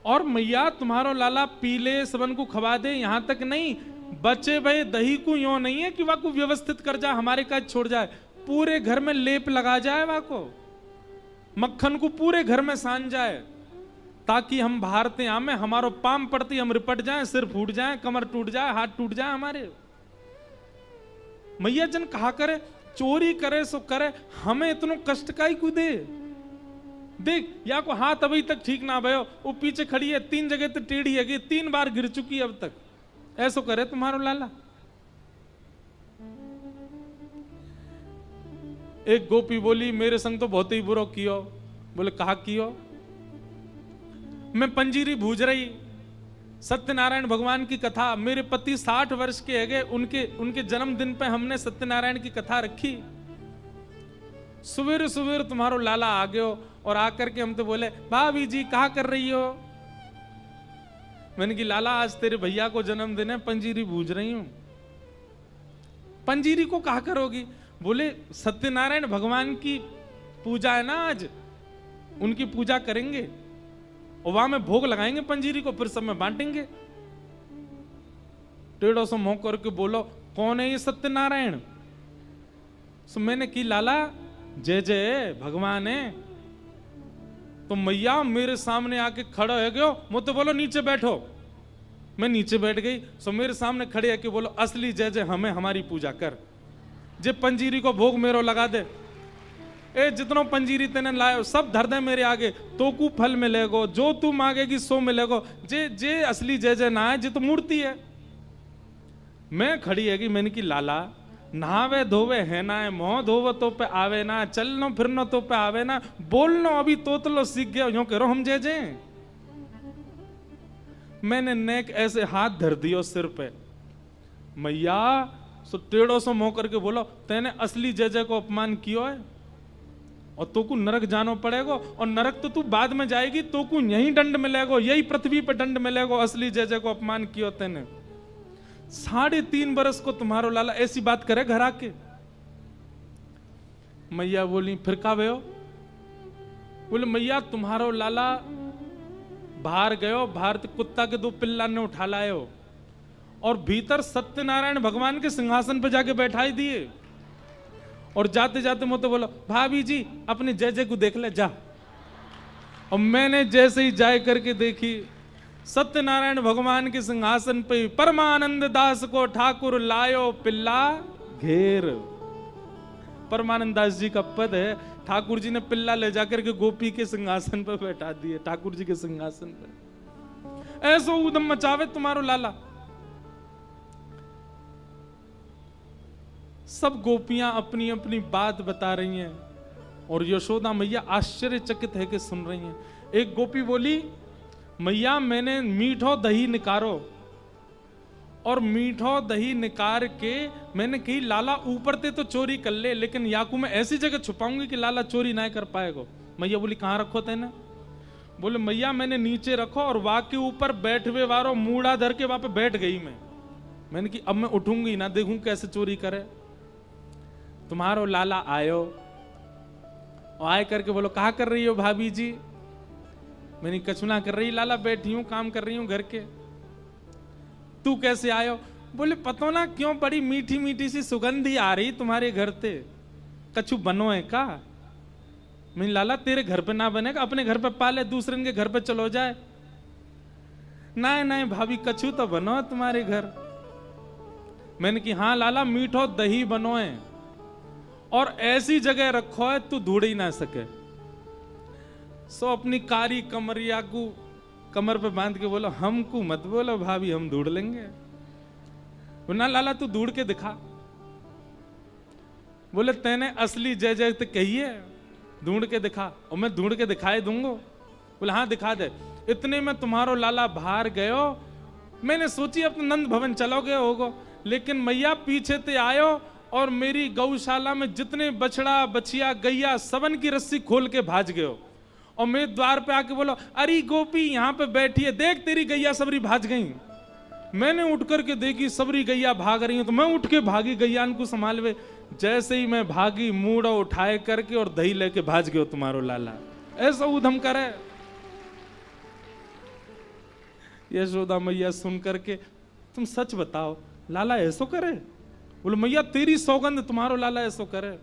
और मैया तुम्हारो लाला पीले सबन को खवा दे, यहां तक नहीं बचे भय दही को यो नहीं है कि वह को व्यवस्थित कर जाए, हमारे काज छोड़ जाए, पूरे घर में लेप लगा जाए, वह को मक्खन को पूरे घर में सान जाए, ताकि हम भारते आमे हमारो पाम पड़ती हम रिपट जाए, सिर फूट जाए, कमर टूट जाए, हाथ टूट जाए हमारे। मैया जन कहा करे चोरी करे सो करे, हमें इतनो कष्ट का ही दे। देख या को हाथ अभी तक ठीक ना भयो, वो पीछे खड़ी है 3 जगह तो टेढ़ी है, 3 बार गिर चुकी है अब तक, ऐसो करे तुम्हारो लाला। एक गोपी बोली मेरे संग तो बहुत ही बुरो कियो। बोले कहा कियो? मैं पंजीरी भूज रही, सत्यनारायण भगवान की कथा, मेरे पति 60 वर्ष के है गए, उनके जन्मदिन पे हमने सत्यनारायण की कथा रखी। सुबेर सुबेर तुम्हारो लाला आ गयो और आकर के हम तो बोले भाभी जी कहा कर रही हो? मैंने कि लाला आज तेरे भैया को जन्मदिन है, पंजीरी भूज रही हूं। पंजीरी को कहा करोगी? बोले सत्यनारायण भगवान की पूजा है ना आज, उनकी पूजा करेंगे और वहां में भोग लगाएंगे पंजीरी को, फिर सब में बांटेंगे। टेढ़ो सो मुंह करके बोलो कौन है ये सत्यनारायण? सो मैंने की लाला जय जय भगवान है। तो मैया मेरे सामने आके खड़ा है गयो, मुझे बोलो नीचे बैठो। मैं नीचे बैठ गई। सो मेरे सामने खड़े है कि बोलो असली जय जय हमें हमारी पूजा कर, जे पंजीरी को भोग मेरो लगा दे, ए जितनो पंजीरी तेने लायो सब धर दे मेरे आगे, तो कु फल मिलेगो, जो तू मांगेगी सो मिलेगो। जे जे असली जय जय ना है, जे तो मूर्ति है। मैं खड़ी है कि मैंने की लाला नहावे धोवे है ना है, मोह धोवे तो पे आवे ना, चलनो फिरनो तो पे आवे ना, बोलनो अभी तोतलो सीख गया, यूं करो हम जय जय। मैंने नेक ऐसे हाथ धर दियो सिर पे। मैया सो टेढ़ो सो मुंह करके बोलो तेने असली जय जय को अपमान कियो है और तो को नरक जानो पड़ेगा, और नरक तो तू बाद में जाएगी, तो को यही दंड मिलेगा, यही पृथ्वी पे दंड मिलेगा, असली जय जय को अपमान कियो तेने। 3.5 बरस को तुम्हारो लाला ऐसी बात करे घर आके। मैया बोली फिर का भयो? बोले मैया तुम्हारो लाला बाहर गयो, बाहर कुत्ता के 2 पिल्ला ने उठा लायो और भीतर सत्यनारायण भगवान के सिंहासन पर जाके बैठाई दिए, और जाते जाते मुझे बोलो भाभी जी अपने जय जय को देख ले जा। और मैंने जैसे ही जाए करके देखी, सत्यनारायण भगवान के सिंहासन पे परमानंद दास को ठाकुर लायो पिल्ला घेर। परमानंद दास जी का पद है, ठाकुर जी ने पिल्ला ले जाकर के गोपी के सिंहासन पर बैठा दिए, ठाकुर जी के सिंहासन पर। ऐसो उदम मचावे तुम्हारो लाला। सब गोपियां अपनी अपनी बात बता रही हैं और यशोदा मैया आश्चर्यचकित है कि सुन रही हैं। एक गोपी बोली मैया मैंने मीठो दही निकारो, और मीठो दही निकार के मैंने कही लाला ऊपर ते तो चोरी कर ले, लेकिन याकू मैं ऐसी जगह छुपाऊंगी कि लाला चोरी ना कर पाएगा। मैया बोली कहां रखो तेने? बोले मैया मैंने नीचे रखो, और वहां के ऊपर बैठवे वारो मूड़ा धर के वहां पे बैठ गई मैं। मैंने कि अब मैं उठूंगी ना, देखूं कैसे चोरी करे। तुम्हारो लाला आयो और आए करके बोलो कहा कर रही हो भाभी जी? मैंने कछुना कर रही लाला, बैठी हूं काम कर रही हूं घर के। तू कैसे आयो? बोले पतो ना क्यों बड़ी मीठी मीठी सी सुगंधी आ रही तुम्हारे घर से, कछु बनो है का? मैं लाला तेरे घर पे ना बनेगा, अपने घर पे पाले, दूसरे के घर पे चलो जाए। नहीं नहीं भाभी कछु तो बनो तुम्हारे घर। मैंने कि हाँ लाला मीठो दही बनो है और ऐसी जगह रखो है तू ढूंढ ही ना सके। सो अपनी कारी कमरिया को कमर पे बांध के बोलो हमको मत बोलो भाभी, हम ढूंढ लेंगे। ना लाला तू ढूंढ के दिखा। बोले तेने असली जय जय तो कही है, ढूंढ के दिखा। और मैं ढूंढ के दिखाई दूंगा। बोले हाँ दिखा दे। इतने में तुम्हारो लाला बाहर गयो। मैंने सोची अपने नंद भवन चलोगे होगो, लेकिन मैया पीछे ते आयो और मेरी गौशाला में जितने बछड़ा बछिया गैया सबन की रस्सी खोल के भाज गयो। और मैं द्वार पे आके बोलो अरे गोपी यहाँ पे बैठी है, देख तेरी गैया सबरी भाज गई। मैंने उठ करके देखी सबरी गैया भाग रही है, तो मैं उठ के भागी गैया को संभालवे। जैसे ही मैं भागी मूड़ा उठाए करके और दही लेके भाज गयो तुम्हारो लाला। ऐसा उधम करे। यशोदा मैया सुन करके तुम सच बताओ लाला ऐसो करे? बोले मैया तेरी सौगंध तुम्हारो लाला ऐसो करे।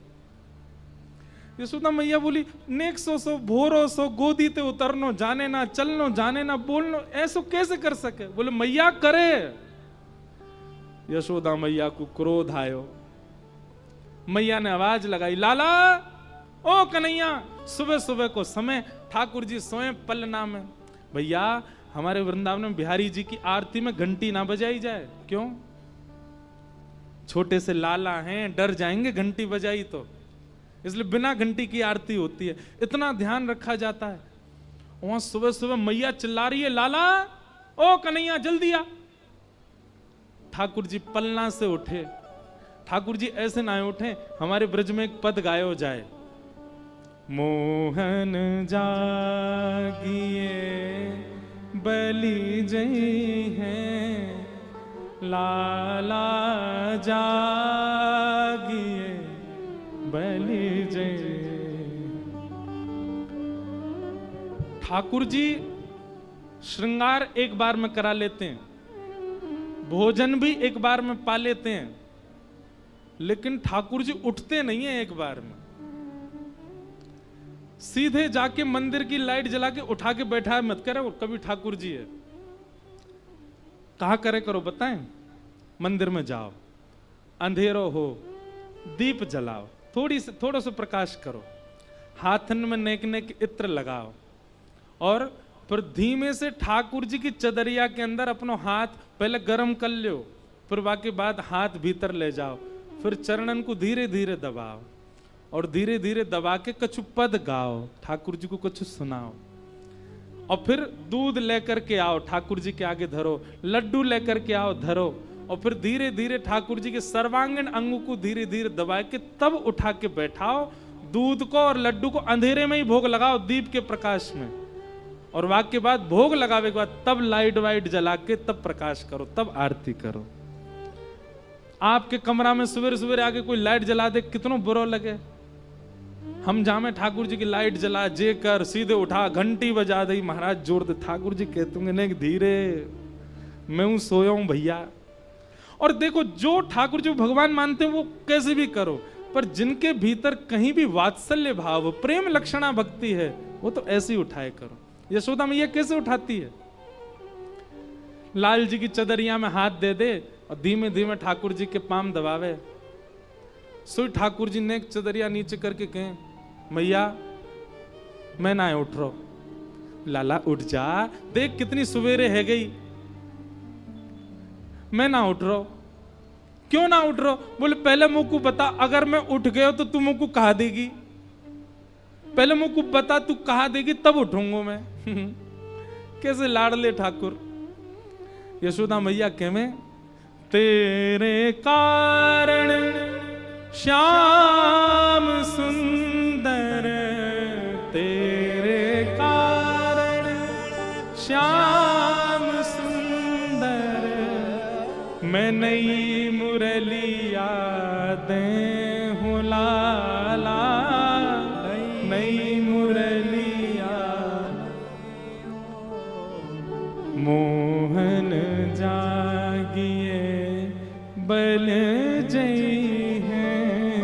यशोदा मैया बोली नेक सो भोरो सो गोदी ते उतरनो जाने ना, चलनो जाने ना, बोलनो ऐसो कैसे कर सके? बोले मैया करे। यशोदा मैया को क्रोध आयो। मैया ने आवाज लगाई लाला ओ कन्हैया, सुबह सुबह को समय ठाकुर जी सोए पलना में। भैया हमारे वृंदावन में बिहारी जी की आरती में घंटी ना बजाई जाए। क्यों? छोटे से लाला हैं, डर जाएंगे घंटी बजाई तो, इसलिए बिना घंटी की आरती होती है। इतना ध्यान रखा जाता है। वहां सुबह सुबह मैया चिल्ला रही है लाला ओ कन्हैया जल्दी आ। ठाकुर जी पलना से उठे। ठाकुर जी ऐसे ना उठे, हमारे ब्रज में एक पद गायो जाए, मोहन जागिए बलि जय है, लाला जागिए बलि जय। ठाकुर जी श्रृंगार एक बार में करा लेते हैं, भोजन भी एक बार में पा लेते हैं, लेकिन ठाकुर जी उठते नहीं है एक बार में। सीधे जाके मंदिर की लाइट जला के उठा के बैठा है मत करे। और कभी ठाकुर जी है कहा करे करो बताएं, मंदिर में जाओ, अंधेरो हो, दीप जलाओ, थोड़ा सा प्रकाश करो, हाथन में नेक नेक इत्र लगाओ और फिर धीमे से ठाकुर जी की चदरिया के अंदर अपनो हाथ पहले गर्म कर लो, फिर बाकी बाद हाथ भीतर ले जाओ, फिर चरणन को धीरे धीरे दबाओ और धीरे धीरे दबा के कुछ पद गाओ, ठाकुर जी को कुछ सुनाओ। और फिर दूध लेकर के आओ, ठाकुर जी के आगे धरो, लड्डू लेकर के आओ धरो, और फिर धीरे धीरे ठाकुर जी के सर्वांगीण अंगों को धीरे धीरे दबा के तब उठा के बैठाओ। दूध को और लड्डू को अंधेरे में ही भोग लगाओ दीप के प्रकाश में, और वाक के बाद भोग लगावे के बाद तब लाइट वाइट जला के तब प्रकाश करो, तब आरती करो। आपके कमरा में सवेरे सवेरे आके कोई लाइट जला दे कितनो बुरा लगे। हम जामे ठाकुर जी की लाइट जला जे कर सीधे उठा घंटी बजा दी, महाराज जोड़ दे। ठाकुर जी कहते होंगे धीरे, मैं हूं सोया हूं भैया। और देखो जो ठाकुर जी भगवान मानते हैं वो कैसे भी करो, पर जिनके भीतर कहीं भी वात्सल्य भाव प्रेम लक्षणा भक्ति है वो तो ऐसे ही उठाए करो। यशोदा मैया कैसे उठाती है? लाल जी की चदरिया में हाथ दे दे और धीमे धीमे ठाकुर जी के पाम दबावे। सो ठाकुर जी ने चदरिया नीचे करके कहें मैया मैं ना उठ रहा। लाला उठ जा, देख कितनी सवेरे है गई। मैं ना उठ रहा। क्यों ना उठ रहा? बोले पहले मुझ को बता, अगर मैं उठ गया तो तू मुझ को कहा देगी। पहले मुझ को बता तू कहा देगी तब उठूंगा मैं। कैसे लाडले ठाकुर। यशोदा मैया कहे तेरे कारण श्याम सुंदर, तेरे श्याम सुंदर, मैं नई मुरली यादें हूँ लाला, नई मुरली यादें। मोहन जागिए बल जई हैं,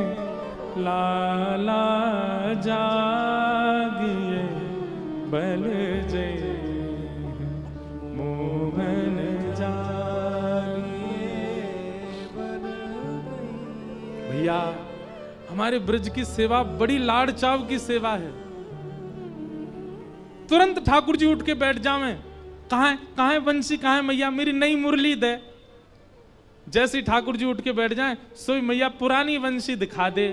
लाला जागिए बल जई हैं, मोहन जागिए बल जई। भैया हमारे ब्रज की सेवा बड़ी लाड़ चाव की सेवा है। तुरंत ठाकुर जी उठ के बैठ जावें, कहाँ है बंसी, कहाँ है मैया, मेरी नई मुरली दे। जैसे ठाकुर जी उठ के बैठ जाएं, सोई मैया पुरानी बंसी दिखा दे।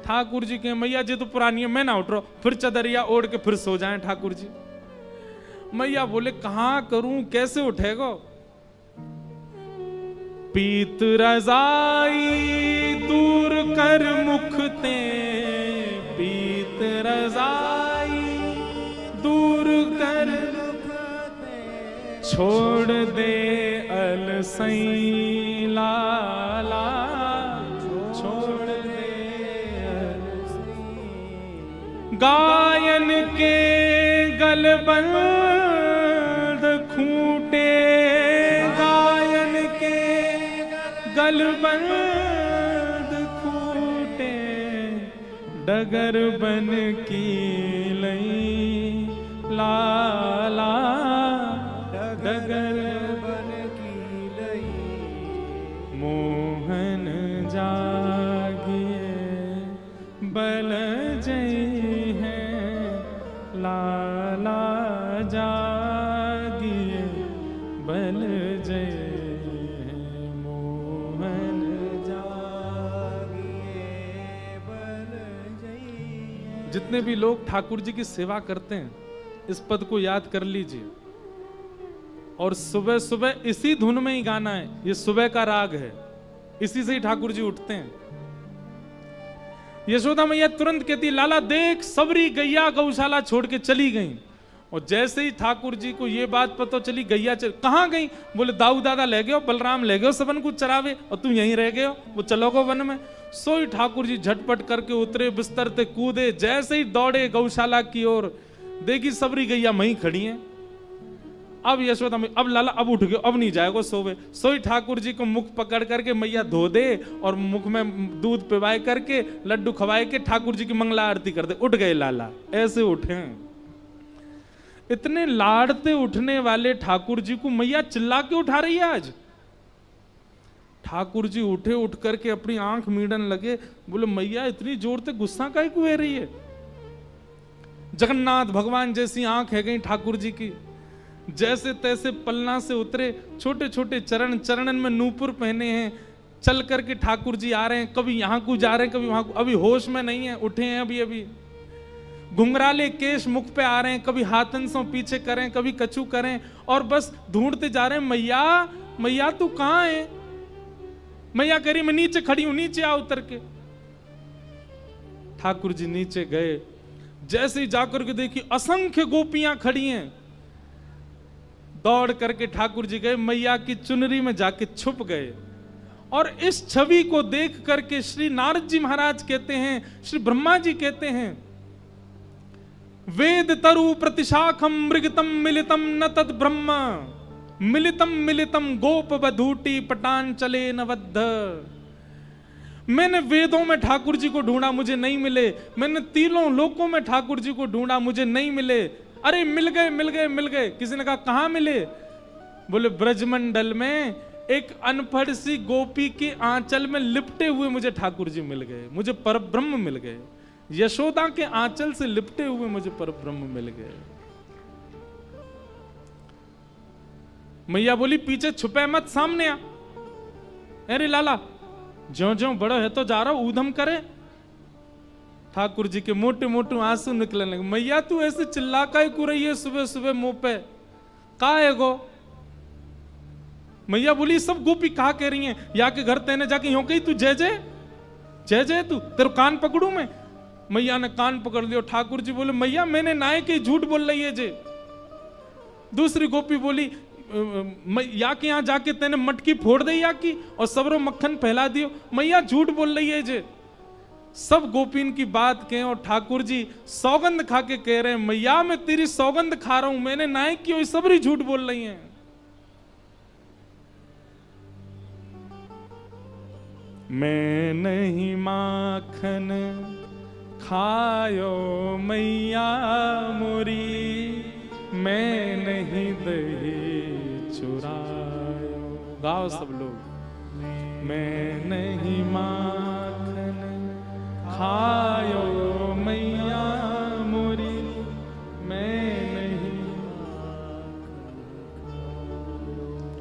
ठाकुर जी के मैया जी तो पुरानी है, मैं ना उठ रहा, फिर चदरिया ओढ़ के फिर सो जाएं ठाकुर जी। मैया बोले कहाँ करूं, कैसे उठेगो। पीत रजाई दूर कर मुख ते, पीत रजाई दूर कर छोड़ दे अलसई लाला, छोड़ दे अलसई। गायन के गलबंद खूंटे, गायन के गलबंद खूंटे, डगर बन की लई लाला, डगर बन की लई। मोहन जागिए बल जई हैं, लाला जागिए बल जई हैं, मोहन जागिए बल जई हैं। जितने भी लोग ठाकुर जी की सेवा करते हैं, इस पद को याद कर लीजिए। और सुबह सुबह इसी धुन में ही गाना है, ये सुबह का राग है, इसी से ही ठाकुर जी उठते हैं। यशोदा मैया तुरंत कहती लाला देख सबरी गैया गौशाला छोड़ के चली गई। और जैसे ही ठाकुर जी को ये बात पता चली, गैया कहाँ गई, बोले दाऊ दादा ले गए, बलराम ले गए सबन को चरावे, और तू यहीं रह गए, वो चलोगो वन में। सोई ठाकुर जी झटपट करके उतरे, बिस्तर ते कूदे, जैसे ही दौड़े गौशाला की ओर, देखी सबरी गैया वहीं खड़ी है। अब यशोदा में अब लाला अब उठ गए, अब नहीं जाएगा सोवे। सोई ठाकुर जी को मुख पकड़ करके मैया धो दे और मुख में दूध पिवाए करके लड्डू खवाए के ठाकुर जी की मंगला आरती कर दे। उठ गए लाला, ऐसे उठे। इतने लाड़ते उठने वाले ठाकुर जी को मैया चिल्ला के उठा रही है आज। ठाकुर जी उठे, उठ करके अपनी आंख मीड़न लगे, बोले मैया इतनी जोर से गुस्सा काहे को हो रही है। जगन्नाथ भगवान जैसी आंख है गई ठाकुर जी की। जैसे तैसे पलना से उतरे, छोटे छोटे चरण, चरणन में नूपुर पहने हैं, चल करके ठाकुर जी आ रहे हैं, कभी यहाँ को जा रहे हैं, कभी वहां को, अभी होश में नहीं है, उठे हैं अभी अभी। घुंघराले केश मुख पे आ रहे हैं, कभी हाथन पीछे करें, कभी कछू करें, और बस ढूंढते जा रहे हैं मैया, मैया तू कहां है। मैया कह रही मैं नीचे खड़ी हूं, नीचे आ उतर के। ठाकुर जी नीचे गए, जैसे ही जाकर के देखी असंख्य गोपियां खड़ी हैं, दौड़ करके ठाकुर जी गए, मैया की चुनरी में जाके छुप गए। और इस छवि को देख करके श्री नारद जी महाराज कहते हैं, श्री ब्रह्मा जी कहते हैं, वेद तरु प्रतिशाखम मृगतम मिलितम न तद ब्रह्म, मिलितम मिलितम गोप बधूटी पटान चले नवद्ध। मैंने वेदों में ठाकुर जी को ढूंढा, मुझे नहीं मिले। मैंने तीनों लोकों में ठाकुर जी को ढूंढा, मुझे नहीं मिले। अरे मिल गए मिल गए मिल गए। किसी ने कहा कहां मिले, बोले ब्रजमंडल में एक अनपढ़ सी गोपी के आंचल में लिपटे हुए मुझे ठाकुर जी मिल गए, मुझे परब्रह्म मिल गए। यशोदा के आंचल से लिपटे हुए मुझे परब्रह्म मिल गए। मैया बोली पीछे छुपे मत, सामने आ। अरे लाला ज्यों ज्यों बड़ा है तो जा रहा हूं, ऊधम करे। ठाकुर जी के मोटे मोटे आंसू निकलने लगे। मैया तू ऐसे चिल्ला का ही रही है सुबह सुबह मुंह पे, का है गो। मैया बोली सब गोपी कहा कह रही हैं, या के घर तेने जाके यूं कही तू जय जय जय जय, तू तेरे कान पकड़ू मैं। मैया ने कान पकड़ लियो। ठाकुर जी बोले मैया मैंने नाय के झूठ बोल रही है जे। दूसरी गोपी बोली मैया के यहाँ जाके तेने मटकी फोड़ दी या की और सबरो मक्खन फैला दियो। मैया झूठ बोल रही है जे। सब गोपीन की बात कहें और ठाकुर जी सौगंध खा के कह रहे हैं मैया मैं तेरी सौगंध खा रहा हूं, मैंने नाय की, सबरी झूठ बोल रही हैं। मैं नहीं माखन खायो मैया मोरी, मैं नहीं दही चुरायो। गाओ सब लोग। मैं नहीं माखन खायो मैया मोरी, मैं नहीं।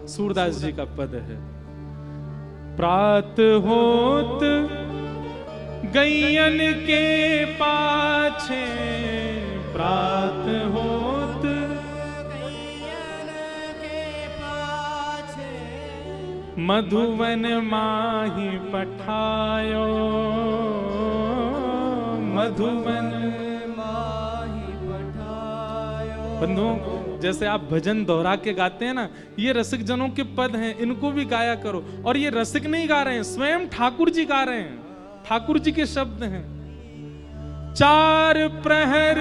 सूरदास जी का पद है। प्रात होत गैयन के पाछे, प्रात होत गैयन के पाछे, मधुवन माही पठायो, मधुवन माही पठायो। बंधुओं जैसे आप भजन दोहरा के गाते हैं ना, ये रसिक जनों के पद हैं, इनको भी गाया करो। और ये रसिक नहीं गा रहे हैं, स्वयं ठाकुर जी गा रहे हैं, ठाकुर जी के शब्द हैं। चार प्रहर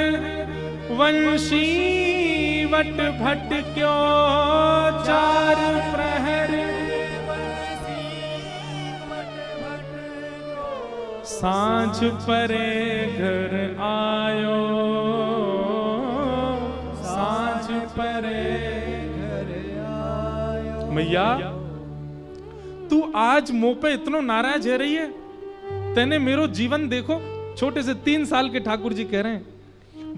वंशी वट भट क्यों, चार प्रहर सांझ परे घर आयो, सांझ परे घर आयो। मैया तू आज मुंह पे इतना नाराज है रही है, तेने मेरो जीवन देखो। छोटे से 3 साल के ठाकुर जी कह रहे हैं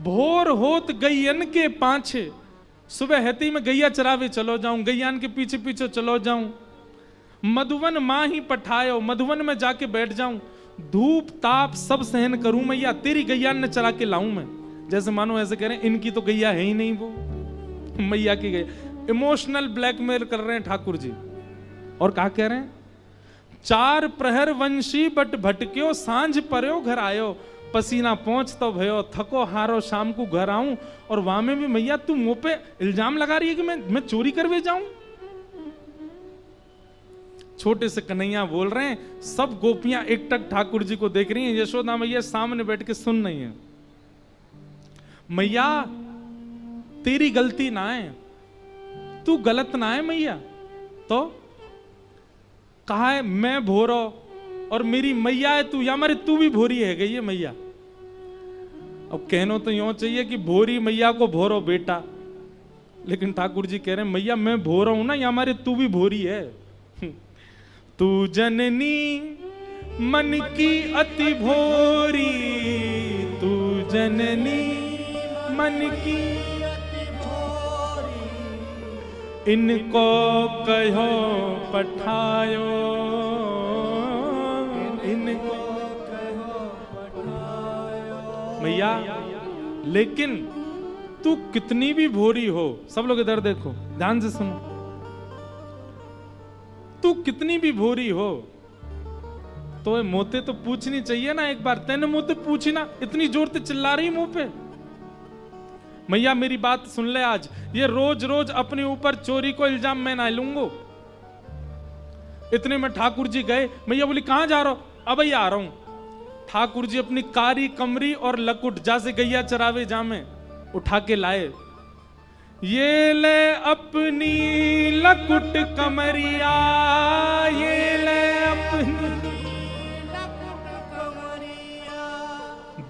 भोर होत गैयन के पाछे, सुबह हेती में गैया चरावे चलो जाऊं, गैयान के पीछे पीछे चलो जाऊं। मधुवन माँ ही पठायो, मधुवन में जाके बैठ जाऊं। धूप ताप सब सहन करूं मैया, तेरी गैया ने चरा के लाऊं मैं। जैसे मानो ऐसे कह रहे हैं इनकी तो गैया है ही नहीं, वो मैया की गैया। इमोशनल ब्लैकमेल कर रहे हैं ठाकुर जी। और क्या कह रहे हैं? चार प्रहर वंशी बट भटक्यो, सांझ पर्यो घर आयो। पसीना पहुंच तो भयो, थको हारो शाम को घर आऊं। और वहां में भी मैया तू मुंह पे इल्जाम लगा रही है कि मैं चोरी करवे जाऊं। छोटे से कन्हैया बोल रहे हैं, सब गोपियां एकटक ठाकुर जी को देख रही हैं। यशोदा मैया सामने बैठ के सुन रही है। मैया तेरी गलती ना है, तू गलत ना है मैया। तो कहा है मैं भोरो और मेरी मैया है तू, या मारे तू भी भोरी है गई है मैया। अब कहनो तो यूं चाहिए कि भोरी मैया को भोरो बेटा, लेकिन ठाकुर जी कह रहे हैं मैया मैं भोरा हूं ना, या मारे तू भी भोरी है। तू जननी मन की अति भोरी, तू जननी मन की अति भोरी, इनको कहो पठायो, इनको कहो पठायो। मैया लेकिन तू कितनी भी भोरी हो, सब लोग इधर देखो ध्यान से सुनो, तू कितनी भी भोरी हो तो मोते तो पूछनी चाहिए ना एक बार। तेने मोते पूछी ना, इतनी जोर से चिल्ला रही मुंह पे। मैया मेरी बात सुन ले, आज ये रोज रोज अपने ऊपर चोरी को इल्जाम मैं ना लूंगा। इतने में ठाकुर जी गए। मैया बोली कहां जा रहा हो? अब ही आ रहा हूं। ठाकुर जी अपनी कारी कमरी और लकुट जैसे गैया चरावे जामे उठा के लाए। ये ले अपनी लकुट कमरिया, ये ले अपनी लकुट कमरिया,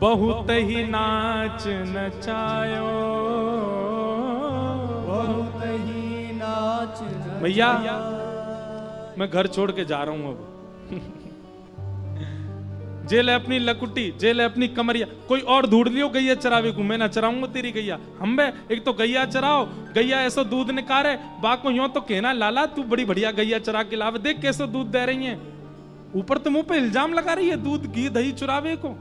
बहुत ही नाच नचायो, बहुत ही नाच भैया मैं घर छोड़ के जा रहा हूं अब। जेल है अपनी लकुटी, जेल है अपनी कमरिया, कोई और ढूंढ लियो गैया चरावे को, मैं ना चराऊंगा तेरी गैया। हम बे एक तो गैया चराओ, गैया ऐसा दूध निकारे, बाको यूं तो कहना लाला तू बड़ी बढ़िया गैया चरा के लावे, देख कैसे दूध दे रही है। ऊपर तो मुंह पे इल्जाम लगा रही है दूध घी दही चुरावे को।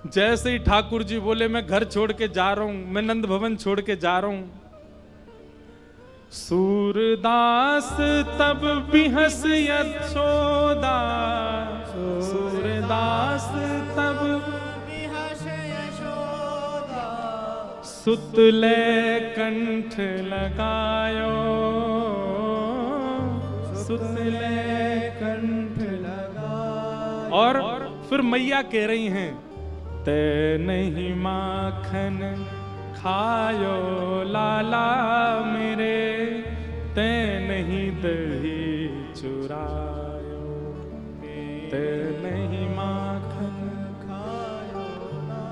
जैसे ही ठाकुर जी बोले मैं घर छोड़ के जा रहा हूं, मैं नंद भवन छोड़ के जा रहा हूं, सूरदास तब बिहस यशोदा, सूरदास तब बिहस यशोदा, सुतले कंठ लगायो, सुतले कंठ लगायो। और फिर मैया कह रही हैं, ते नहीं माखन खायो लाला मेरे, ते नहीं दही चुरायो, ते नहीं माखन खायो लाला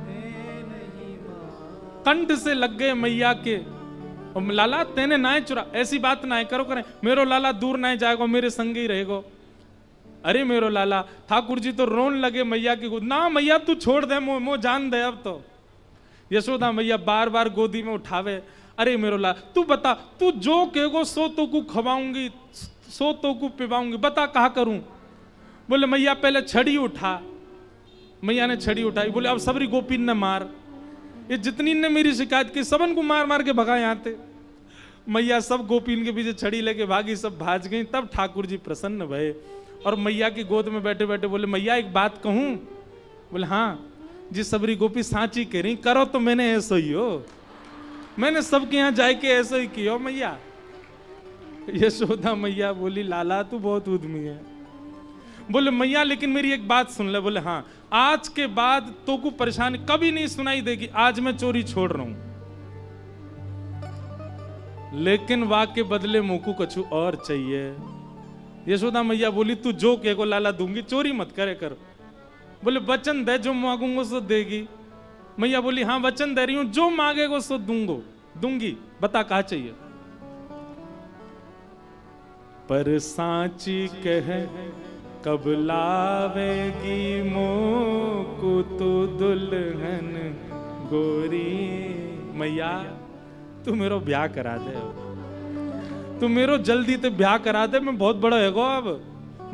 मेरे, नहीं माखन। कंठ से लग गए मैया के, और लाला तेने ना चुरा, ऐसी बात ना करो करें, मेरो लाला दूर ना जाएगो, मेरे संग ही रहेगो। अरे मेरो लाला, ठाकुर जी तो रोन लगे मैया की गोद, ना मैया तू छोड़ दे, मो जान दे अब तो। यशोदा मैया बार बार गोदी में उठावे, अरे मेरो लाला तू बता, तू जो कहेगो सो तो को खवाऊंगी, सो तो को पिवाऊंगी, बता कहा करूं। बोले मैया पहले छड़ी उठा। मैया ने छड़ी उठाई, बोले अब सबरी गोपीन ने मार, ये जितनी ने मेरी शिकायत की सबन को मार मार के भगा यहाँ थे। मैया सब गोपीन के पीछे छड़ी लेके भागी, सब भाज गई। तब ठाकुर जी प्रसन्न भये और मैया की गोद में बैठे बैठे बोले, मैया एक बात कहूं। बोले हाँ जी, सबरी गोपी सांची कह रही, करो तो मैंने ऐसा ही हो, मैंने सबके यहाँ जाके ऐसा ही किया मैया। यशोदा मैया बोली, लाला तू बहुत उद्यमी है। बोले मैया लेकिन मेरी एक बात सुन ले। बोले हाँ, आज के बाद तो को परेशानी कभी नहीं सुनाई देगी, आज मैं चोरी छोड़ रहा हूं, लेकिन वाक के बदले मुकू कछु और चाहिए। यशोदा मैया बोली, तू जो कहेगो लाला दूंगी, चोरी मत करे कर। बोले वचन दे, जो मांगूंगो सो देगी। मैया बोली हाँ वचन दे रही हूं, जो मांगेगो सो दूंगी, बता कहा चाहिए। पर सांची कह कब लावेगी मोकू तू दुल्हन गोरी। मैया तू मेरो ब्याह करा दे, तू मेरो जल्दी ते ब्याह करा दे, मैं बहुत बड़ा हैगो अब।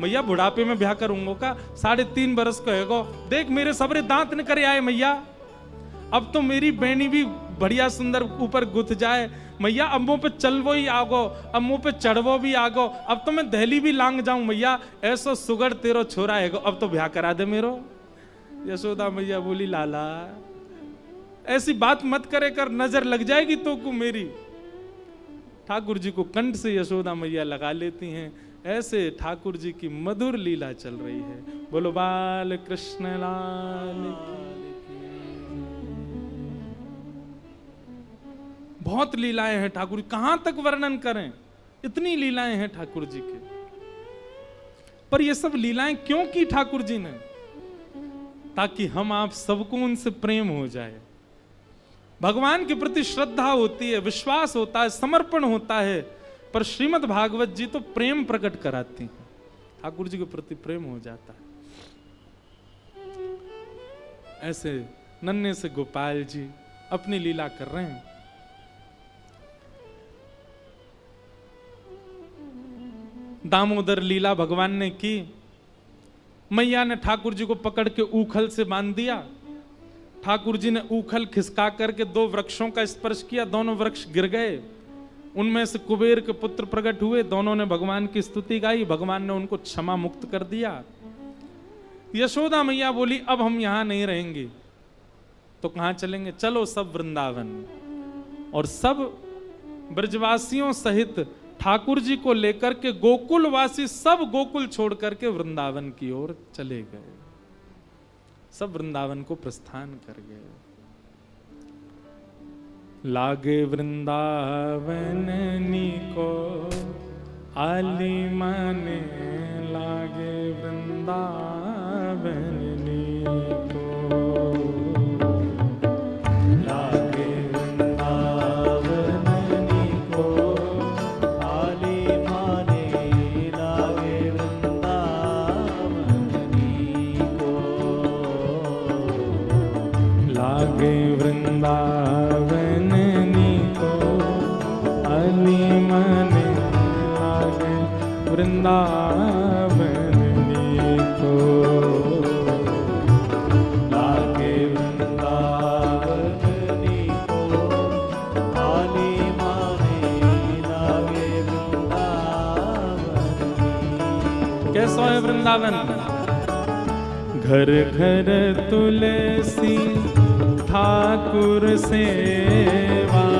मैया बुढ़ापे में ब्याह करूंगो का, 3.5 बरस का हैगो, देख मेरे सबरे दांत न करे आए मैया। अब तो मेरी बहनी भी बढ़िया सुंदर ऊपर गुथ जाए मैया, अब मुंह पे चलवो ही आगो, अब मुंह पे चढ़वो भी आगो, अब तो मैं दहली भी लांग जाऊं मैया, ऐसो सुगड़ तेरो छोरा हैगो, अब तो ब्याह करा दे मेरो। यशोदा मैया बोली, लाला ऐसी बात मत करे कर, नजर लग जाएगी तो को मेरी। ठाकुर जी को कंठ से यशोदा मैया लगा लेती हैं। ऐसे ठाकुर जी की मधुर लीला चल रही है। बोलो बाल कृष्ण लाल की। बहुत लीलाएं हैं ठाकुर, कहां तक वर्णन करें, इतनी लीलाएं हैं ठाकुर जी के। पर ये सब लीलाएं क्यों की ठाकुर जी ने? ताकि हम आप सबको उनसे प्रेम हो जाए, भगवान के प्रति श्रद्धा होती है, विश्वास होता है, समर्पण होता है। पर श्रीमद् भागवत जी तो प्रेम प्रकट कराती हैं, ठाकुर जी के प्रति प्रेम हो जाता है। ऐसे नन्हे से गोपाल जी अपनी लीला कर रहे हैं। दामोदर लीला भगवान ने की। मैया ने ठाकुर जी को पकड़ के ऊखल से बांध दिया। ठाकुर जी ने ऊखल खिसका करके 2 वृक्षों का स्पर्श किया, दोनों वृक्ष गिर गए। उनमें से कुबेर के पुत्र प्रकट हुए, दोनों ने भगवान की स्तुति गाई, भगवान ने उनको क्षमा मुक्त कर दिया। यशोदा मैया बोली, अब हम यहां नहीं रहेंगे तो कहां चलेंगे? चलो सब वृंदावन। और सब ब्रजवासियों सहित ठाकुर जी को लेकर के गोकुलवासी सब गोकुल छोड़ करके वृंदावन की ओर चले गए, सब वृंदावन को प्रस्थान कर गए। लागे वृंदावन नीको आली माने, लागे वृंदावन नीको, लागे वृंदावन नीको आली माने, लागे वृंदावन नीको, लागे वृंदावन वृंदावन नीको, लागे वृंदावन नीको आली माने, लागे वृंदावन नीको। कैसा है वृंदावन? घर घर तुलसी था ठाकुर सेवा